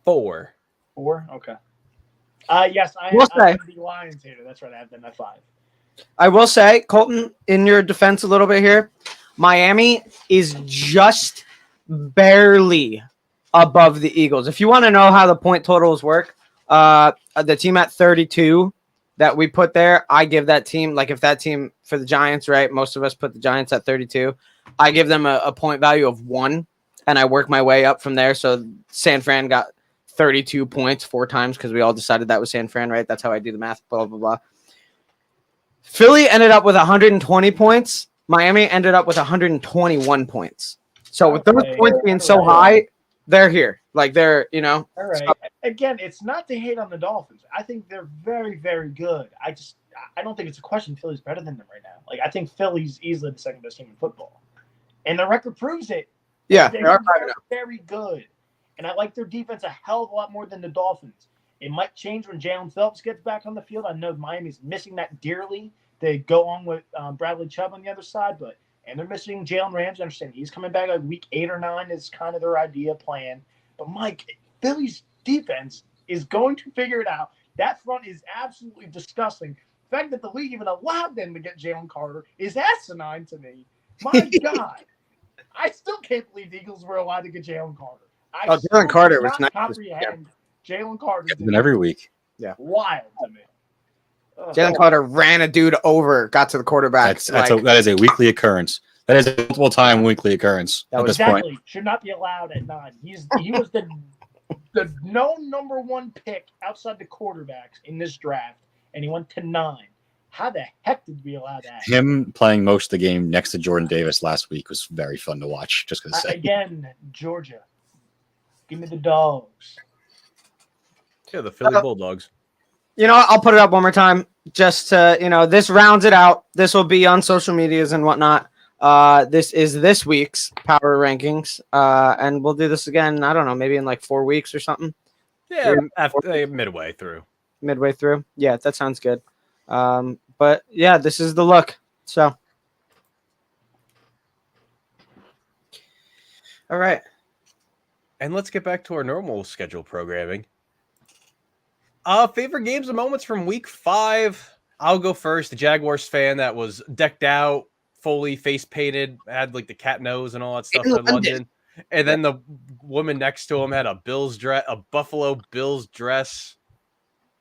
4. 4? Okay. Yes, I We'll am say. the Lions hater. That's right. I have them at 5. I will say, Colton, in your defense a little bit here, Miami is just barely above the Eagles. If you want to know how the point totals work, the team at 32 that we put there, I give that team, like if that team for the Giants, right? Most of us put the Giants at 32. I give them a point value of 1, and I work my way up from there. So San Fran got 32 points 4 times because we all decided that was San Fran, right? That's how I do the math, blah, blah, blah. Philly ended up with 120 points. Miami ended up with 121 points. So with those Okay. points being so high, they're here. Like they're, All right. Again, it's not to hate on the Dolphins. I think they're very, very good. I don't think it's a question Philly's better than them right now. Like I think Philly's easily the second best team in football, and the record proves it. yeah, They they are are very good, and I like their defense a hell of a lot more than the Dolphins. It might change when Jalen Phillips gets back on the field. I know Miami's missing that dearly. They go on with Bradley Chubb on the other side, and they're missing Jalen Ramsey. I understand he's coming back like week 8 or 9 is kind of their idea plan. But Mike, Philly's defense is going to figure it out. That front is absolutely disgusting. The fact that the league even allowed them to get Jalen Carter is asinine to me. My God. I still can't believe the Eagles were allowed to get Jalen Carter. I Jalen still Carter was cannot nice. comprehend Jalen Carter. And every week. Wild to me. Ugh. Jalen Carter ran a dude over, got to the quarterback. That is a weekly occurrence. That is a multiple time weekly occurrence That at was this point. Exactly. Should not be allowed at 9. He was the known number 1 pick outside the quarterbacks in this draft, and he went to 9. How the heck did we allow that? Him playing most of the game next to Jordan Davis last week was very fun to watch. Just gonna say. Again, Georgia. Give me the dogs. Yeah, the Philly Bulldogs. I'll put it up one more time. Just to, this rounds it out. This will be on social medias and whatnot. This is this week's power rankings. And we'll do this again, I don't know, maybe in like 4 weeks or something. Yeah, after midway through. Midway through. Yeah, that sounds good. But yeah, this is the look. So all right. And let's get back to our normal schedule programming. Favorite games and moments from week 5. I'll go first. The Jaguars fan that was decked out, fully face painted, had like the cat nose and all that stuff in London. And then the woman next to him had a Buffalo Bills dress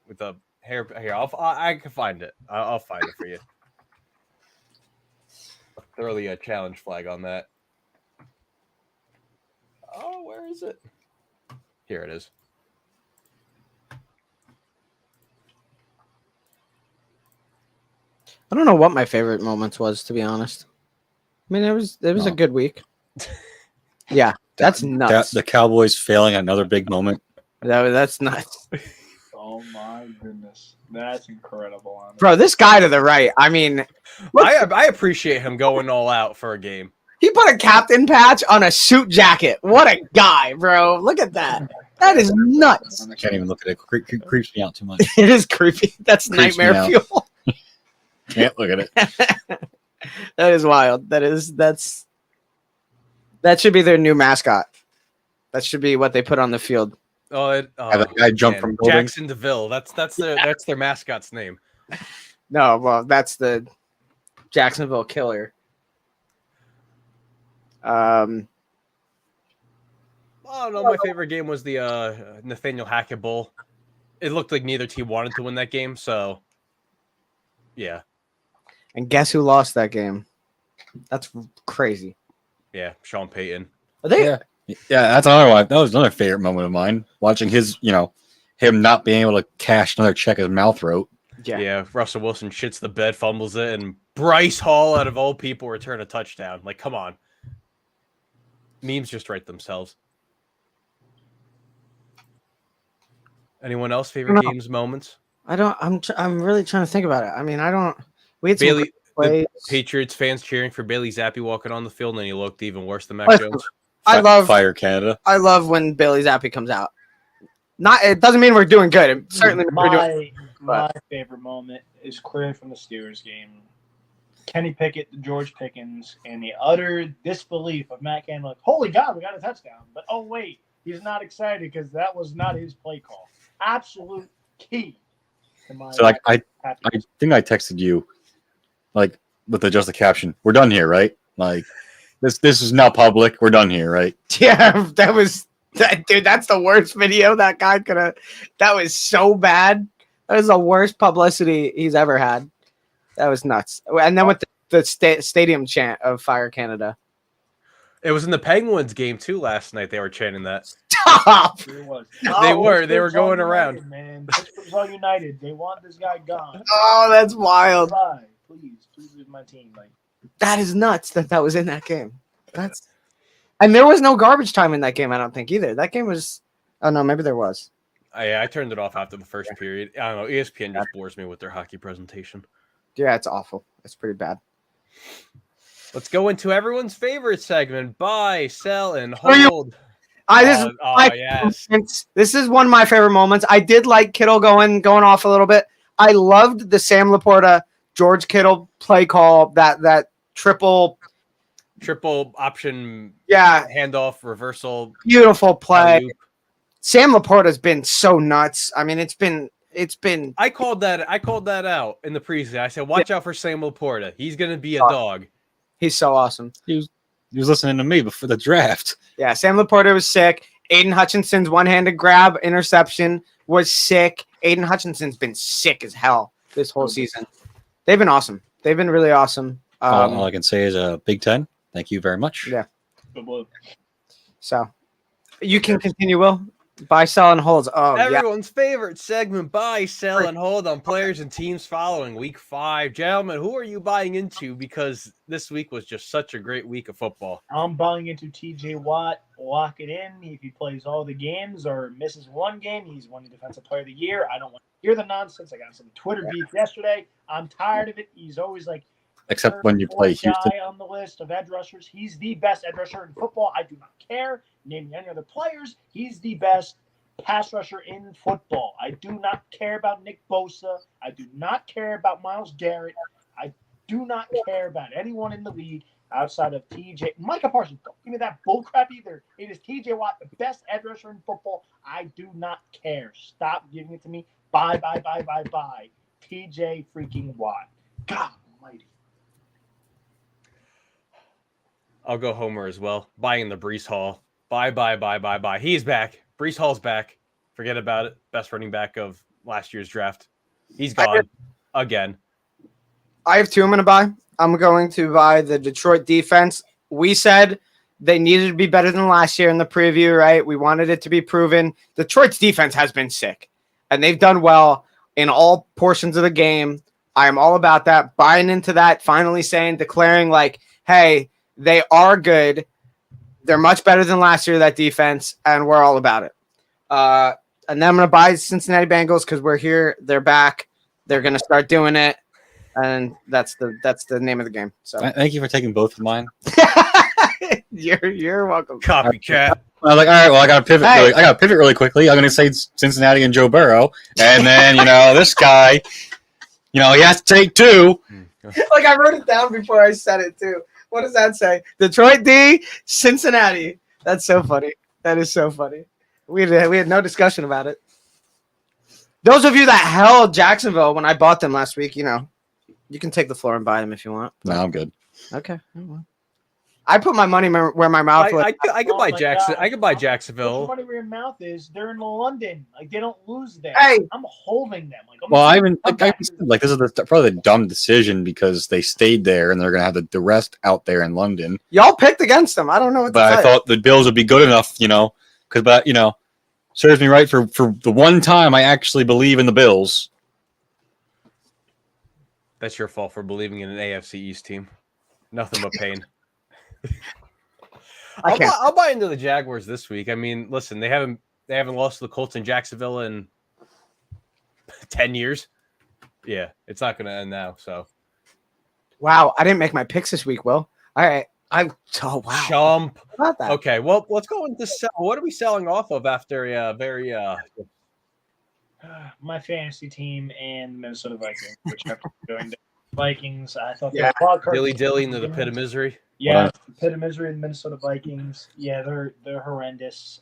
with a hair. Here, I can find it. I'll find it for you. I'll throw the challenge flag on that. Oh, where is it? Here it is. I don't know what my favorite moments was, to be honest. I mean, it was a good week. Yeah, that's nuts. The Cowboys failing another big moment. That's nuts. Oh my goodness. That's incredible. Honestly. Bro, this guy to the right, I mean, I appreciate him going all out for a game. he put a captain patch on a suit jacket. What a guy, bro. Look at that. That is nuts. I can't even look at it. Creeps me out too much. It is creepy. That's Creeps me nightmare out. fuel. Can't look at it. That is wild. That should be their new mascot. That should be what they put on the field. Have a guy jump from building. Jackson DeVille. That's their mascot's name. No, well, that's the Jacksonville Killer. I don't know. My favorite game was the Nathaniel Hackett Bowl. It looked like neither team wanted to win that game, so yeah. And guess who lost that game? That's crazy. Yeah, Sean Payton. Are they? Yeah, that's another one. That was another favorite moment of mine. Watching his, him not being able to cash another check his mouth wrote. Yeah, Russell Wilson shits the bed, fumbles it, and Bryce Hall, out of all people, return a touchdown. Like, come on. Memes just write themselves. Anyone else favorite No. games moments? I'm really trying to think about it. I mean, I don't. We had some Bailey, great plays. the Patriots fans cheering for Bailey Zappi walking on the field, and he looked even worse than Mac Listen, Jones. I love Fire Canada. I love when Bailey Zappi comes out. Not it doesn't mean we're doing good. It certainly means we're doing. My favorite moment is clearly from the Steelers game. Kenny Pickett, George Pickens, and the utter disbelief of Matt Canada. Like, holy God, we got a touchdown. But oh wait, he's not excited because that was not his play call. Absolute key to my So like I happiness. think I texted you like with just the caption. We're done here, right? Like this is now public. We're done here, right? Yeah, that was that dude. That's the worst video that guy could have. That was so bad. That was the worst publicity he's ever had. That was nuts. And then with the stadium chant of Fire Canada. It was in the Penguins game, too, last night. They were chanting that. Stop. It was. They were Pittsburgh's going all around. United, man. Pittsburgh's all united. They want this guy gone. Oh, that's wild. Bye. Please leave my team. Like, That is nuts that was in that game. And there was no garbage time in that game, I don't think either. That game was oh no, maybe there was. I turned it off after the first period. I don't know. ESPN just bores me with their hockey presentation. Yeah, it's awful. It's pretty bad. Let's go into everyone's favorite segment: buy, sell, and Oh, you- hold. This Yes. This is one of my favorite moments. I did like Kittle going off a little bit. I loved the Sam Laporta, George Kittle play call, that triple Option handoff reversal. beautiful play. alley-oop. Sam Laporta's been so nuts. I mean, it's been I called that out in the preseason. I said, watch out for Sam Laporta. He's gonna be a Oh. dog. he's so awesome. He was listening to me before the draft. Yeah, Sam Laporta was sick. Aiden Hutchinson's one-handed grab interception was sick. Aiden Hutchinson's been sick as hell this whole season. They've been awesome. They've been really awesome. All I can say is Big Ten. Thank you very much. Yeah. but look, So you can continue, Will. Buy, sell, and holds. Oh, yeah. Everyone's favorite segment: buy, sell, and hold on players and teams following Week 5. Gentlemen, who are you buying into? Because this week was just such a great week of football. I'm buying into TJ Watt. Lock it in. If he plays all the games or misses one game, he's winning Defensive Player of the Year. I don't want to hear the nonsense. I got some Twitter beef yesterday. I'm tired of it. He's always like, Except when you play fourth Houston. guy on the list of edge rushers. He's the best edge rusher in football. I do not care. Name any other players. He's the best pass rusher in football. I do not care about Nick Bosa. I do not care about Myles Garrett. I do not care about anyone in the league outside of TJ. Micah Parsons, don't give me that bullcrap either. It is TJ Watt, the best edge rusher in football. I do not care. Stop giving it to me. Bye. TJ freaking Watt. God almighty. I'll go Homer as well. Buying the Brees Hall. Buy. He's back. Brees Hall's back. Forget about it. Best running back of last year's draft. He's gone again. I have two I'm going to buy. I'm going to buy the Detroit defense. We said they needed to be better than last year in the preview, right? We wanted it to be proven. Detroit's defense has been sick, and they've done well in all portions of the game. I am all about that. Buying into that, finally declaring like, hey, they are good. They're much better than last year, that defense, and we're all about it. And then I'm going to buy Cincinnati Bengals because we're here. They're back. They're going to start doing it. And that's the name of the game. So Thank you for taking both of mine. you're welcome. Copycat. I was like, all right, well, I got to pivot. Hey. I got to pivot really quickly. I'm going to say Cincinnati and Joe Burrow, and then this guy, he has to take two. Like I wrote it down before I said it too. What does that say? Detroit D, Cincinnati. That's so funny. That is so funny. We had no discussion about it. Those of you that held Jacksonville when I bought them last week, you can take the floor and buy them if you want. No, I'm good. Okay. I put my money where my mouth was. I could Oh buy my Jackson. God. I could buy Put your Jacksonville. money where your mouth is. They're in London. Like they don't lose there. Hey. I'm holding them. Like Well, I even said, this is probably the dumb decision because they stayed there and they're going to have the rest out there in London. Y'all picked against them. I don't know what But to I say. thought the Bills would be good enough, because serves me right for the one time I actually believe in the Bills. That's your fault for believing in an AFC East team. Nothing but pain. I'll buy into the Jaguars this week. I mean, listen, they haven't lost to the Colts in Jacksonville in 10 years. Yeah, it's not going to end now. So, Wow, I didn't make my picks this week, Will. All right. Wow. Chump. How about that? Okay, well, let's go into sell. What are we selling off of after a very My fantasy team and Minnesota Vikings, which have to be going to Vikings. I thought Yeah. the wild card dilly into the pit of misery? Yeah, the pit of misery and Minnesota Vikings. Yeah, they're horrendous.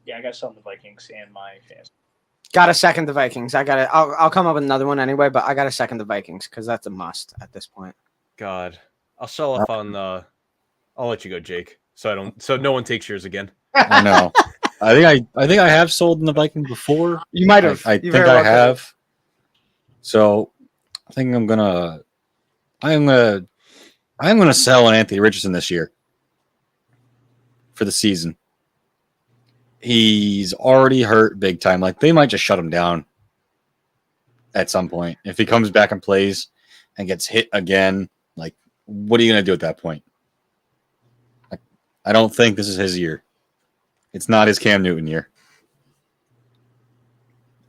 Yeah, I got some of the Vikings and my fantasy. Got to second the Vikings. I'll come up with another one anyway, but I got to second the Vikings because that's a must at this point. God, I'll sell off on I'll let you go, Jake. So no one takes yours again. I know. I think I have sold in the Vikings before. You might have. I think I have. So I think I'm gonna sell an Anthony Richardson this year for the season. He's already hurt big time. Like they might just shut him down at some point if he comes back and plays and gets hit again. Like, what are you gonna do at that point? I don't think this is his year. It's not his Cam Newton year.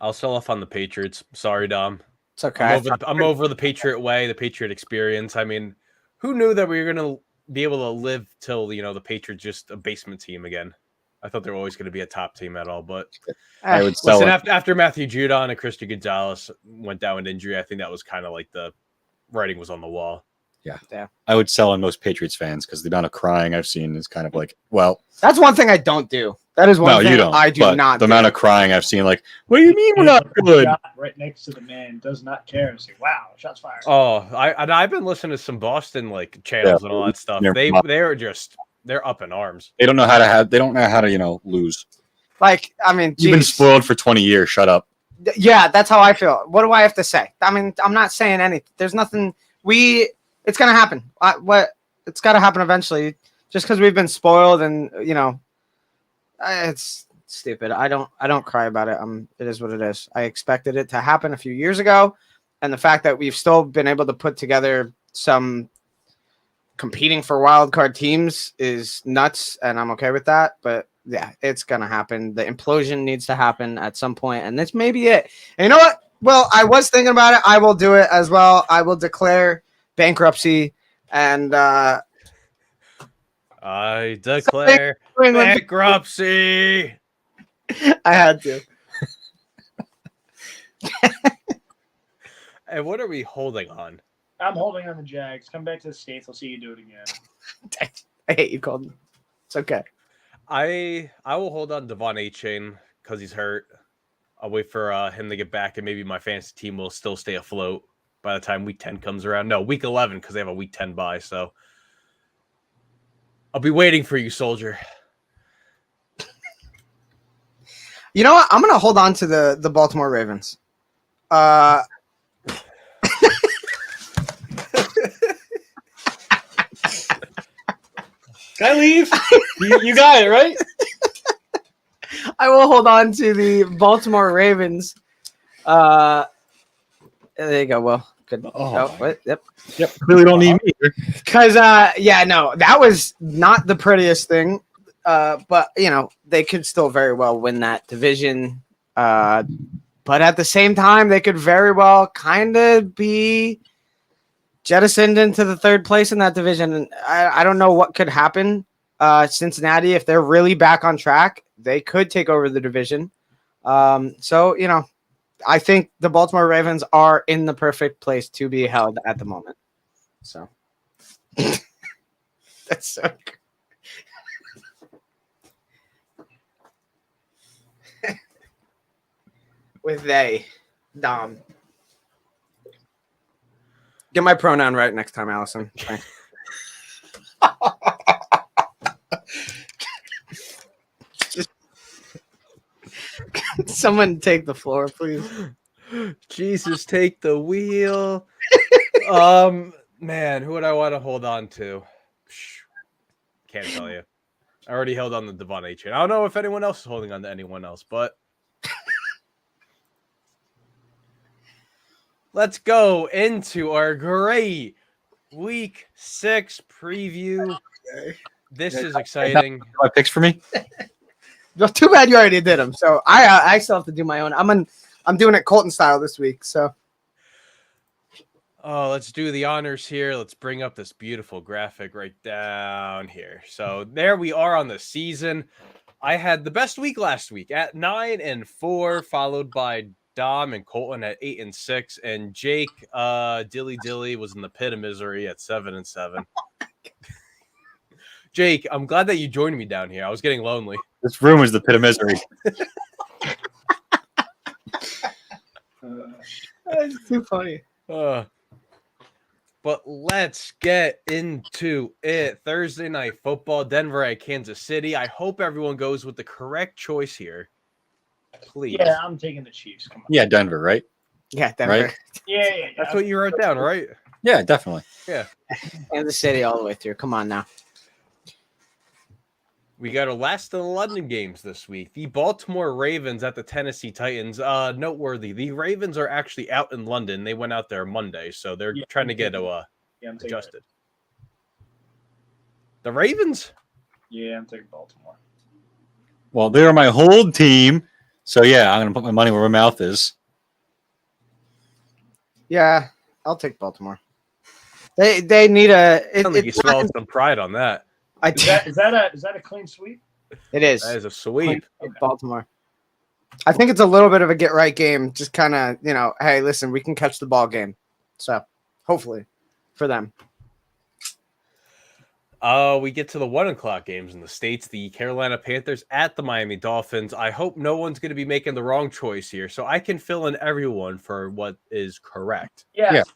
I'll sell off on the Patriots. Sorry, Dom. It's okay. I'm over the Patriot way, the Patriot experience. I mean, who knew that we were going to be able to live till, the Patriots just a basement team again? I thought they were always going to be a top team at all, but I would sell listen, after Matthew Judon and Christian Gonzalez went down with injury, I think that was kind of like the writing was on the wall. Yeah. I would sell on most Patriots fans because the amount of crying I've seen is kind of like, well, that's one thing I don't do. That is one thing you don't. I do but not the do. amount of crying I've seen, like, what do you mean we're not good? Right next to the man does not care. Say, wow, shots fired. Oh, I've been listening to some Boston channels and all that stuff. They're up in arms. They don't know how to lose. Like, I mean, You've been geez. spoiled for 20 years. Shut up. Yeah, that's how I feel. What do I have to say? I mean, I'm not saying anything. There's nothing. It's gonna happen. It's got to happen eventually. Just because we've been spoiled, and it's stupid. I don't cry about it. It is what it is. I expected it to happen a few years ago, and the fact that we've still been able to put together some competing for wild card teams is nuts, and I'm okay with that. But yeah, it's gonna happen. The implosion needs to happen at some point, and this may be it. And you know what? Well, I was thinking about it. I will do it as well. I will declare bankruptcy, and I declare bankruptcy. I had to. And what are we holding on? I'm holding on the Jags. Come back to the States. I'll see you do it again. I hate you, Colton. It's okay. I will hold on Devon A-Chain because he's hurt. I'll wait for him to get back, and maybe my fantasy team will still stay afloat by the time week 10 comes around. No, week 11 because they have a week 10 bye. So I'll be waiting for you, soldier. You know what? I'm gonna hold on to the Baltimore Ravens. Can I leave? you got it, right? I will hold on to the Baltimore Ravens. There you go. Well, good. What? Yep. Clearly don't need me. Because no, that was not the prettiest thing. But they could still very well win that division. But at the same time, they could very well kind of be jettisoned into the third place in that division. And I don't know what could happen. Cincinnati, if they're really back on track, they could take over the division. So I think the Baltimore Ravens are in the perfect place to be held at the moment. So that's so good. With they, Dom. Get my pronoun right next time, Allison. Thanks. Someone take the floor, please. Jesus, take the wheel. Man, who would I want to hold on to? Can't tell you. I already held on to Devon A. Chain. I don't know if anyone else is holding on to anyone else, but let's go into our great Week 6 preview. This is exciting. My picks for me. Well, too bad you already did them. So I still have to do my own. I'm doing it Colton style this week. So Oh, let's do the honors here. Let's bring up this beautiful graphic right down here. So there we are on the season. I had the best week last week at 9-4, followed by Dom and Colton at 8-6, and Jake Dilly was in the pit of misery at 7-7. Jake, I'm glad that you joined me down here. I was getting lonely. This room is the pit of misery. that's too funny. But let's get into it. Thursday night football, Denver at Kansas City. I hope everyone goes with the correct choice here. Please. Yeah, I'm taking the Chiefs. Come on. Yeah, Denver, right? Yeah, Denver. Right. Yeah. That's what you wrote down, right? Yeah, definitely. Kansas City all the way through. Come on now. We got our last of the London games this week. The Baltimore Ravens at the Tennessee Titans. Noteworthy. The Ravens are actually out in London. They went out there Monday, so they're trying to get I'm taking adjusted. The Ravens? I'm taking Baltimore. Well, they're my whole team. So, yeah, I'm going to put my money where my mouth is. Yeah, I'll take Baltimore. They need a. I don't think you swallowed some pride on that. Is that a clean sweep? It is. That is a sweep. Baltimore. I think it's a little bit of a get right game. Just kind of, hey, listen, we can catch the ball game. So hopefully for them. We get to the 1:00 games in the States. The Carolina Panthers at the Miami Dolphins. I hope no one's going to be making the wrong choice here, so I can fill in everyone for what is correct. Yes.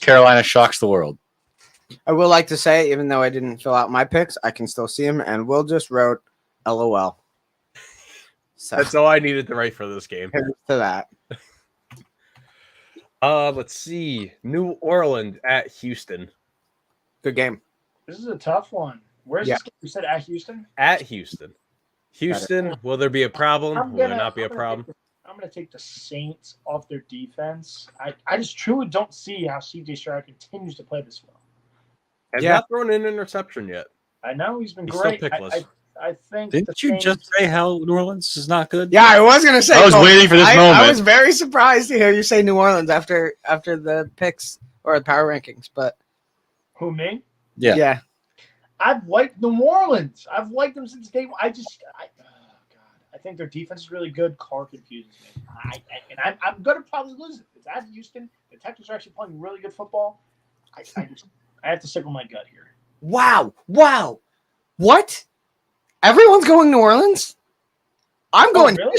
Carolina shocks the world. I will like to say, even though I didn't fill out my picks, I can still see them, and Will just wrote LOL. So That's all I needed to write for this game. here's to that. Let's see. New Orleans at Houston. Good game. This is a tough one. Where's this game? You said at Houston? At Houston. Houston, will there be a problem? Will there not be a problem? I'm going to take the Saints off their defense. I just truly don't see how C.J. Stroud continues to play this well. Has Yeah. not thrown in an interception yet. I know he's been He's still great. pickless. I think. the Didn't you Saints- just say how New Orleans is not good? Yeah, I was gonna say. I was waiting for this I moment. was very surprised to hear you say New Orleans after the picks or the power rankings, but Who, me? Yeah. yeah. I've liked New Orleans. I've liked them since day one. Oh God, I think their defense is really good. Carr confuses me. I'm going to probably lose it. It's at Houston. The Texans are actually playing really good football. I have to stick with my gut here. Wow. What? Everyone's going New Orleans? I'm going. Oh, really?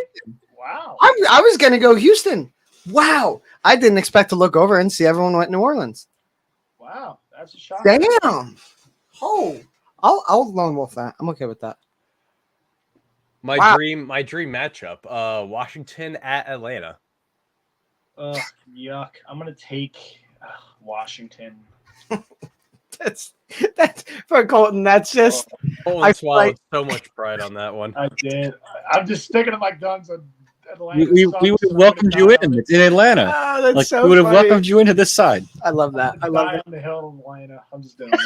Wow. I was gonna go Houston. Wow. I didn't expect to look over and see everyone went New Orleans. Wow. That's a shock. Damn. Oh. I'll lone wolf that. I'm okay with that. My Wow. dream matchup. Washington at Atlanta. Ugh, yuck. I'm going to take Washington. That's for Colton. That's just Colton I feel swallowed like- so much pride on that one. I did. I'm just sticking to my guns on Atlanta. We would have welcomed you in. It's in Atlanta. that's Like so we would have funny. welcomed you into this side. I love that. I love die that. on the hill of Atlanta. I'm just doing it.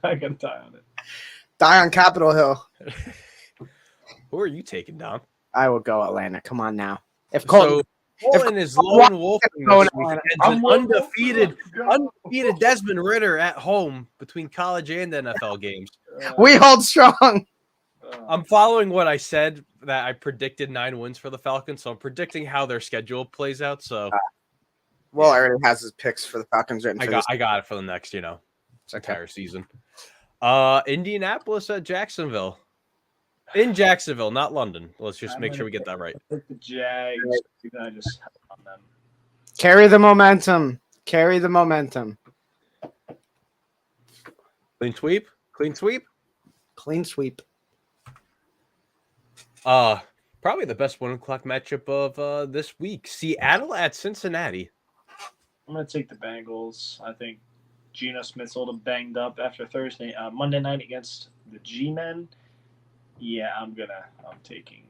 I got to die on it. Die on Capitol Hill. Who are you taking, Dom? I will go Atlanta. Come on now. If Colton, So Colton is lone wolfing going this week Atlanta. against an undefeated Desmond Ritter at home between college and NFL games. we hold strong. I'm following what I said that I predicted 9 wins for the Falcons, so I'm predicting how their schedule plays out. So Will already has his picks for the Falcons written. I got it for the next, entire season. Indianapolis at Jacksonville. In Jacksonville, not London. Let's just make sure we get that right. Pick the Jags. I just have on them. Carry the momentum. Carry the momentum. Clean sweep. Clean sweep. Clean sweep. Probably the best 1:00 matchup of this week. Seattle at Cincinnati. I'm going to take the Bengals. I think Geno Smith's a little banged up after Monday night against the G-Men. Yeah, I'm taking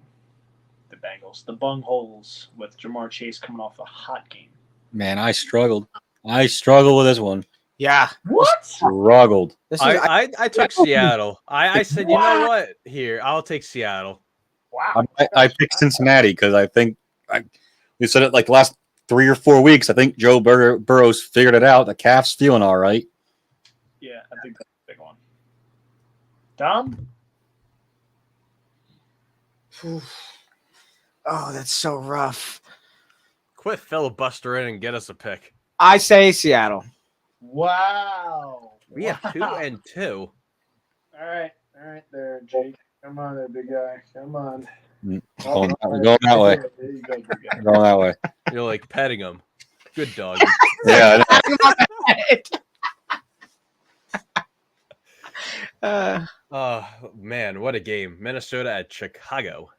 the Bengals. The Bungholes with Jamar Chase coming off a hot game. Man, I struggled. I struggled with this one. Yeah. What? Struggled. This is I took Seattle. I said, you know what? Here, I'll take Seattle. Wow. I picked Cincinnati because I think we said it like the last 3 or 4 weeks. I think Joe Burrow's figured it out. The calf's feeling all right. Yeah, I think that's a big one. Dom? oh, that's so rough. Quit filibustering and get us a pick. I say Seattle. Wow. We have 2 and 2. All right there, Jake. Come on there, big guy. Come on. Going that way. There you go, big guy. Going that way. You're like petting him. Good dog. Yeah, I know. Oh man, what a game! Minnesota at Chicago.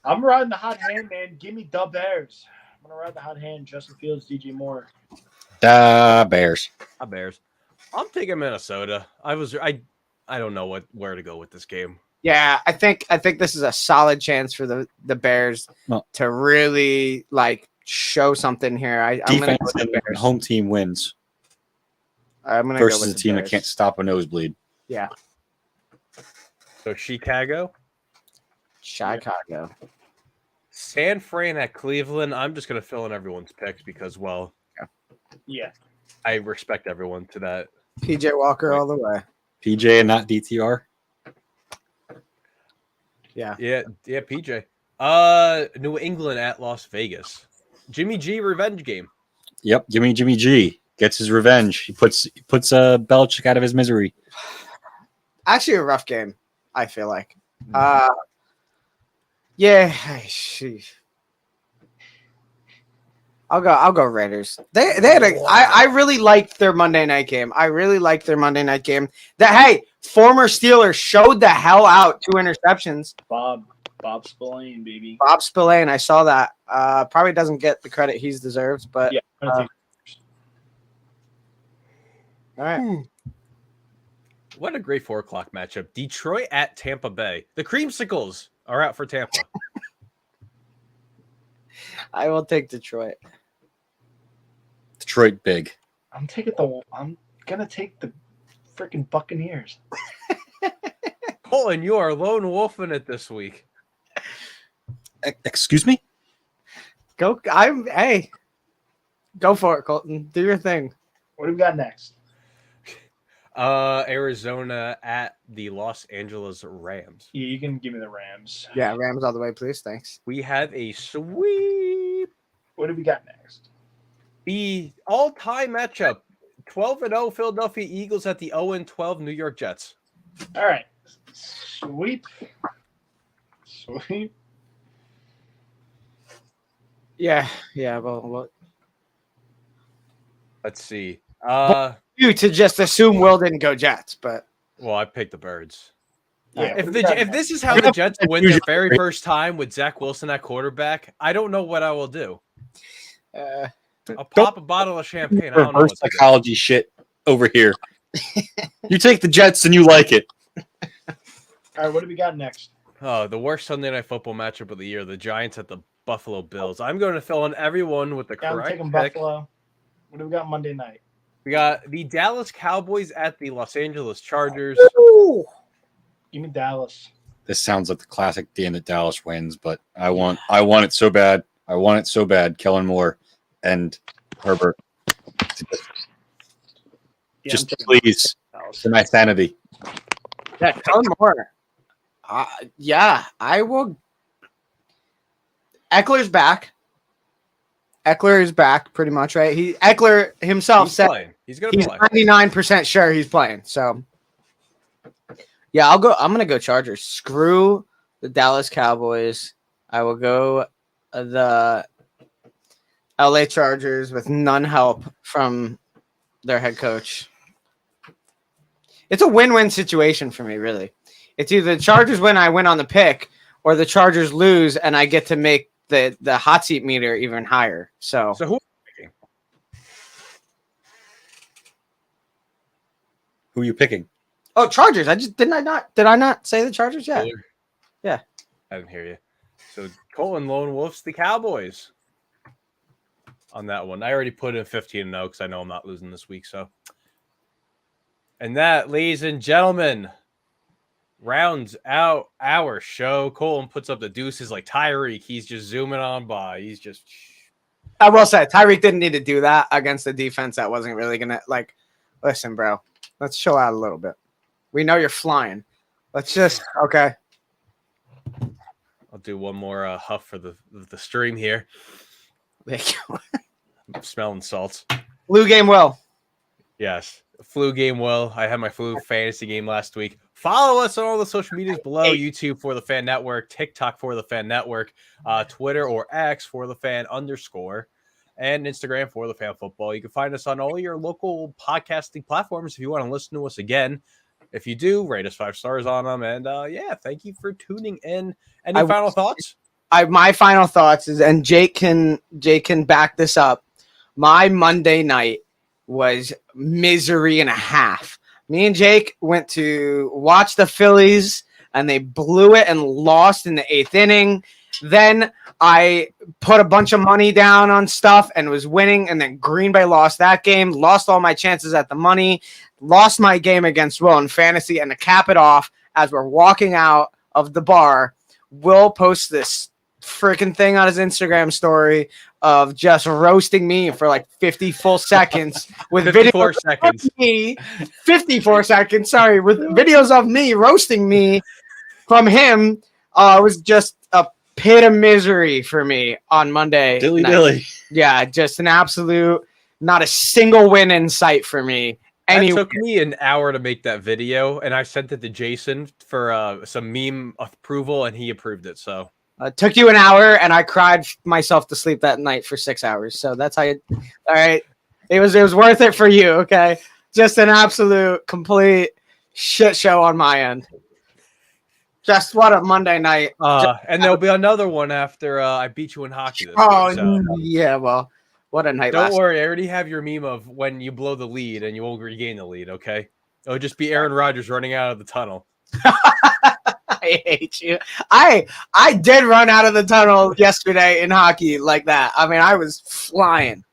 I'm riding the hot hand, man. Give me the Bears. I'm gonna ride the hot hand. Justin Fields, DJ Moore. Bears. Bears. I'm taking Minnesota. I don't know where to go with this game. Yeah, I think this is a solid chance for the Bears to really like show something here. I'm gonna go Defense with the and Bears. home team wins I'm gonna go versus with a the team Bears. that can't stop a nosebleed. Yeah, So Chicago, Chicago. San Fran at Cleveland. I'm just gonna fill in everyone's picks because, well, Yeah. I respect everyone to that. PJ Walker all the way. PJ and not DTR. Yeah. Yeah, PJ. New England at Las Vegas. Jimmy G revenge game. Yep, Jimmy G gets his revenge. He puts Belichick out of his misery. Actually, a rough game. I feel like. Yeah. Sheesh. I'll go Raiders. They had I really liked their Monday night game. That hey, former Steelers showed the hell out 2 interceptions. Bob Spillane, baby. Bob Spillane, I saw that. Probably doesn't get the credit he's deserved, but Yeah. I'm gonna take all right. What a great 4:00 matchup. Detroit at Tampa Bay. The Creamsicles are out for Tampa. I will take Detroit. Detroit big. I'm gonna take the freaking Buccaneers. Colin, you are lone wolfing it this week. Excuse me? Go for it, Colton. Do your thing. What do we got next? Arizona at the Los Angeles Rams. Yeah, you can give me the Rams. Yeah, Rams all the way, please. Thanks. We have a sweep. What do we got next? The all-time matchup: 12-0 Philadelphia Eagles at the 0-12 New York Jets. All right. Sweep. Yeah. Well, Let's see. you to just assume Will didn't go Jets, but Well, I picked the Birds. Yeah. If this is how the Jets win their very first time with Zach Wilson at quarterback, I don't know what I will do. I'll pop a bottle of champagne. I don't know Reverse what to do. psychology shit over here. You take the Jets and you like it. All right, what do we got next? Oh, the worst Sunday Night Football matchup of the year: the Giants at the Buffalo Bills. I'm going to fill in everyone with the Yeah, I'm correct taking pick. Buffalo. What do we got Monday night? We got the Dallas Cowboys at the Los Angeles Chargers. Give me Dallas. This sounds like the classic damn it Dallas wins, but I want it so bad. I want it so bad. Kellen Moore and Herbert. Yeah, Just I'm taking please, Dallas. for my sanity. yeah, Kellen Moore. Yeah, I will. Eckler's back. Eckler is back, pretty much, right? Eckler himself He's said playing. He's going to he's play. 99% sure he's playing. So, yeah, I'm gonna go Chargers. Screw the Dallas Cowboys. I will go the LA Chargers with none help from their head coach. It's a win-win situation for me, really. It's either the Chargers win, I win on the pick, or the Chargers lose, and I get to make the hot seat meter even higher. So So who? Who are you picking? Oh, Chargers. Did I not say the Chargers? Yeah. Taylor? Yeah. I didn't hear you. So Colton Lone Wolf's the Cowboys on that one. I already put in 15-0 because I know I'm not losing this week. So, and that, ladies and gentlemen, rounds out our show. Colton puts up the deuces like Tyreek. He's just zooming on by. He's just. I will say Tyreek didn't need to do that against the defense that wasn't really gonna listen, bro. Let's chill out a little bit. We know you're flying. Let's just okay. I'll do one more huff for the stream here. I'm smelling salts. Blue game well. Yes. Flu game well. I had my flu fantasy game last week. Follow us on all the social medias below. YouTube for the Fan Network, TikTok for the Fan Network, Twitter or X for the Fan _, and Instagram for the Fan Football. You can find us on all your local podcasting platforms if you want to listen to us again. If you do, rate us 5 stars on them. And yeah, thank you for tuning in. Any final thoughts? My final thoughts is, and Jake can back this up. My Monday night was misery and a half. Me and Jake went to watch the Phillies, and they blew it and lost in the 8th inning. Then I put a bunch of money down on stuff and was winning, and then Green Bay lost that game, lost all my chances at the money, lost my game against Will in fantasy, and to cap it off, as we're walking out of the bar, Will posts this freaking thing on his Instagram story of just roasting me for like 50 full seconds with 54 videos seconds. of me, 54 seconds, sorry, with videos of me roasting me from him. It was just a pit of misery for me on Monday. Dilly night. dilly. Yeah, just an absolute, not a single win in sight for me. It took me an hour to make that video, and I sent it to Jason for some meme approval, and he approved it. So took you an hour, and I cried myself to sleep that night for 6 hours. So that's how you. All right, it was worth it for you. Okay, just an absolute complete shit show on my end. Just what a Monday night. And there'll be another one after I beat you in hockey. This Oh week, so. yeah, well, what a night. Don't worry, I already have your meme of when you blow the lead and you won't regain the lead. Okay, it'll just be Aaron Rodgers running out of the tunnel. I hate you. I did run out of the tunnel yesterday in hockey like that. I mean, I was flying,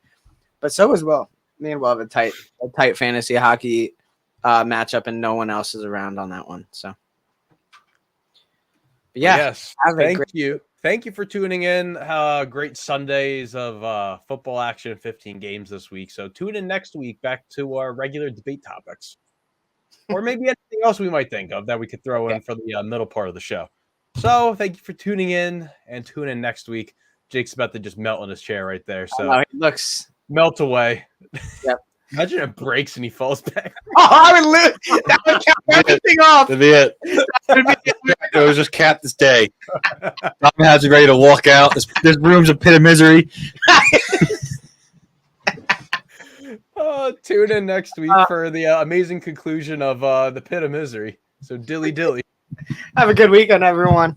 but so was Will. Me and Will have a tight fantasy hockey matchup, and no one else is around on that one. So, but yeah, Yes, thank you for tuning in. Great Sundays of football action, 15 games this week. So tune in next week back to our regular debate topics. Or maybe anything else we might think of that we could throw in for the middle part of the show. So thank you for tuning in, and tune in next week. Jake's about to just melt in his chair right there. So he looks. melt away. Yep. Imagine it breaks and he falls back. Oh, I would live. That would cap everything off. That'd be it. It was just cap this day. Tom has it ready to walk out. This room's a pit of misery. Tune in next week for the amazing conclusion of the pit of misery. So dilly dilly. Have a good weekend, everyone.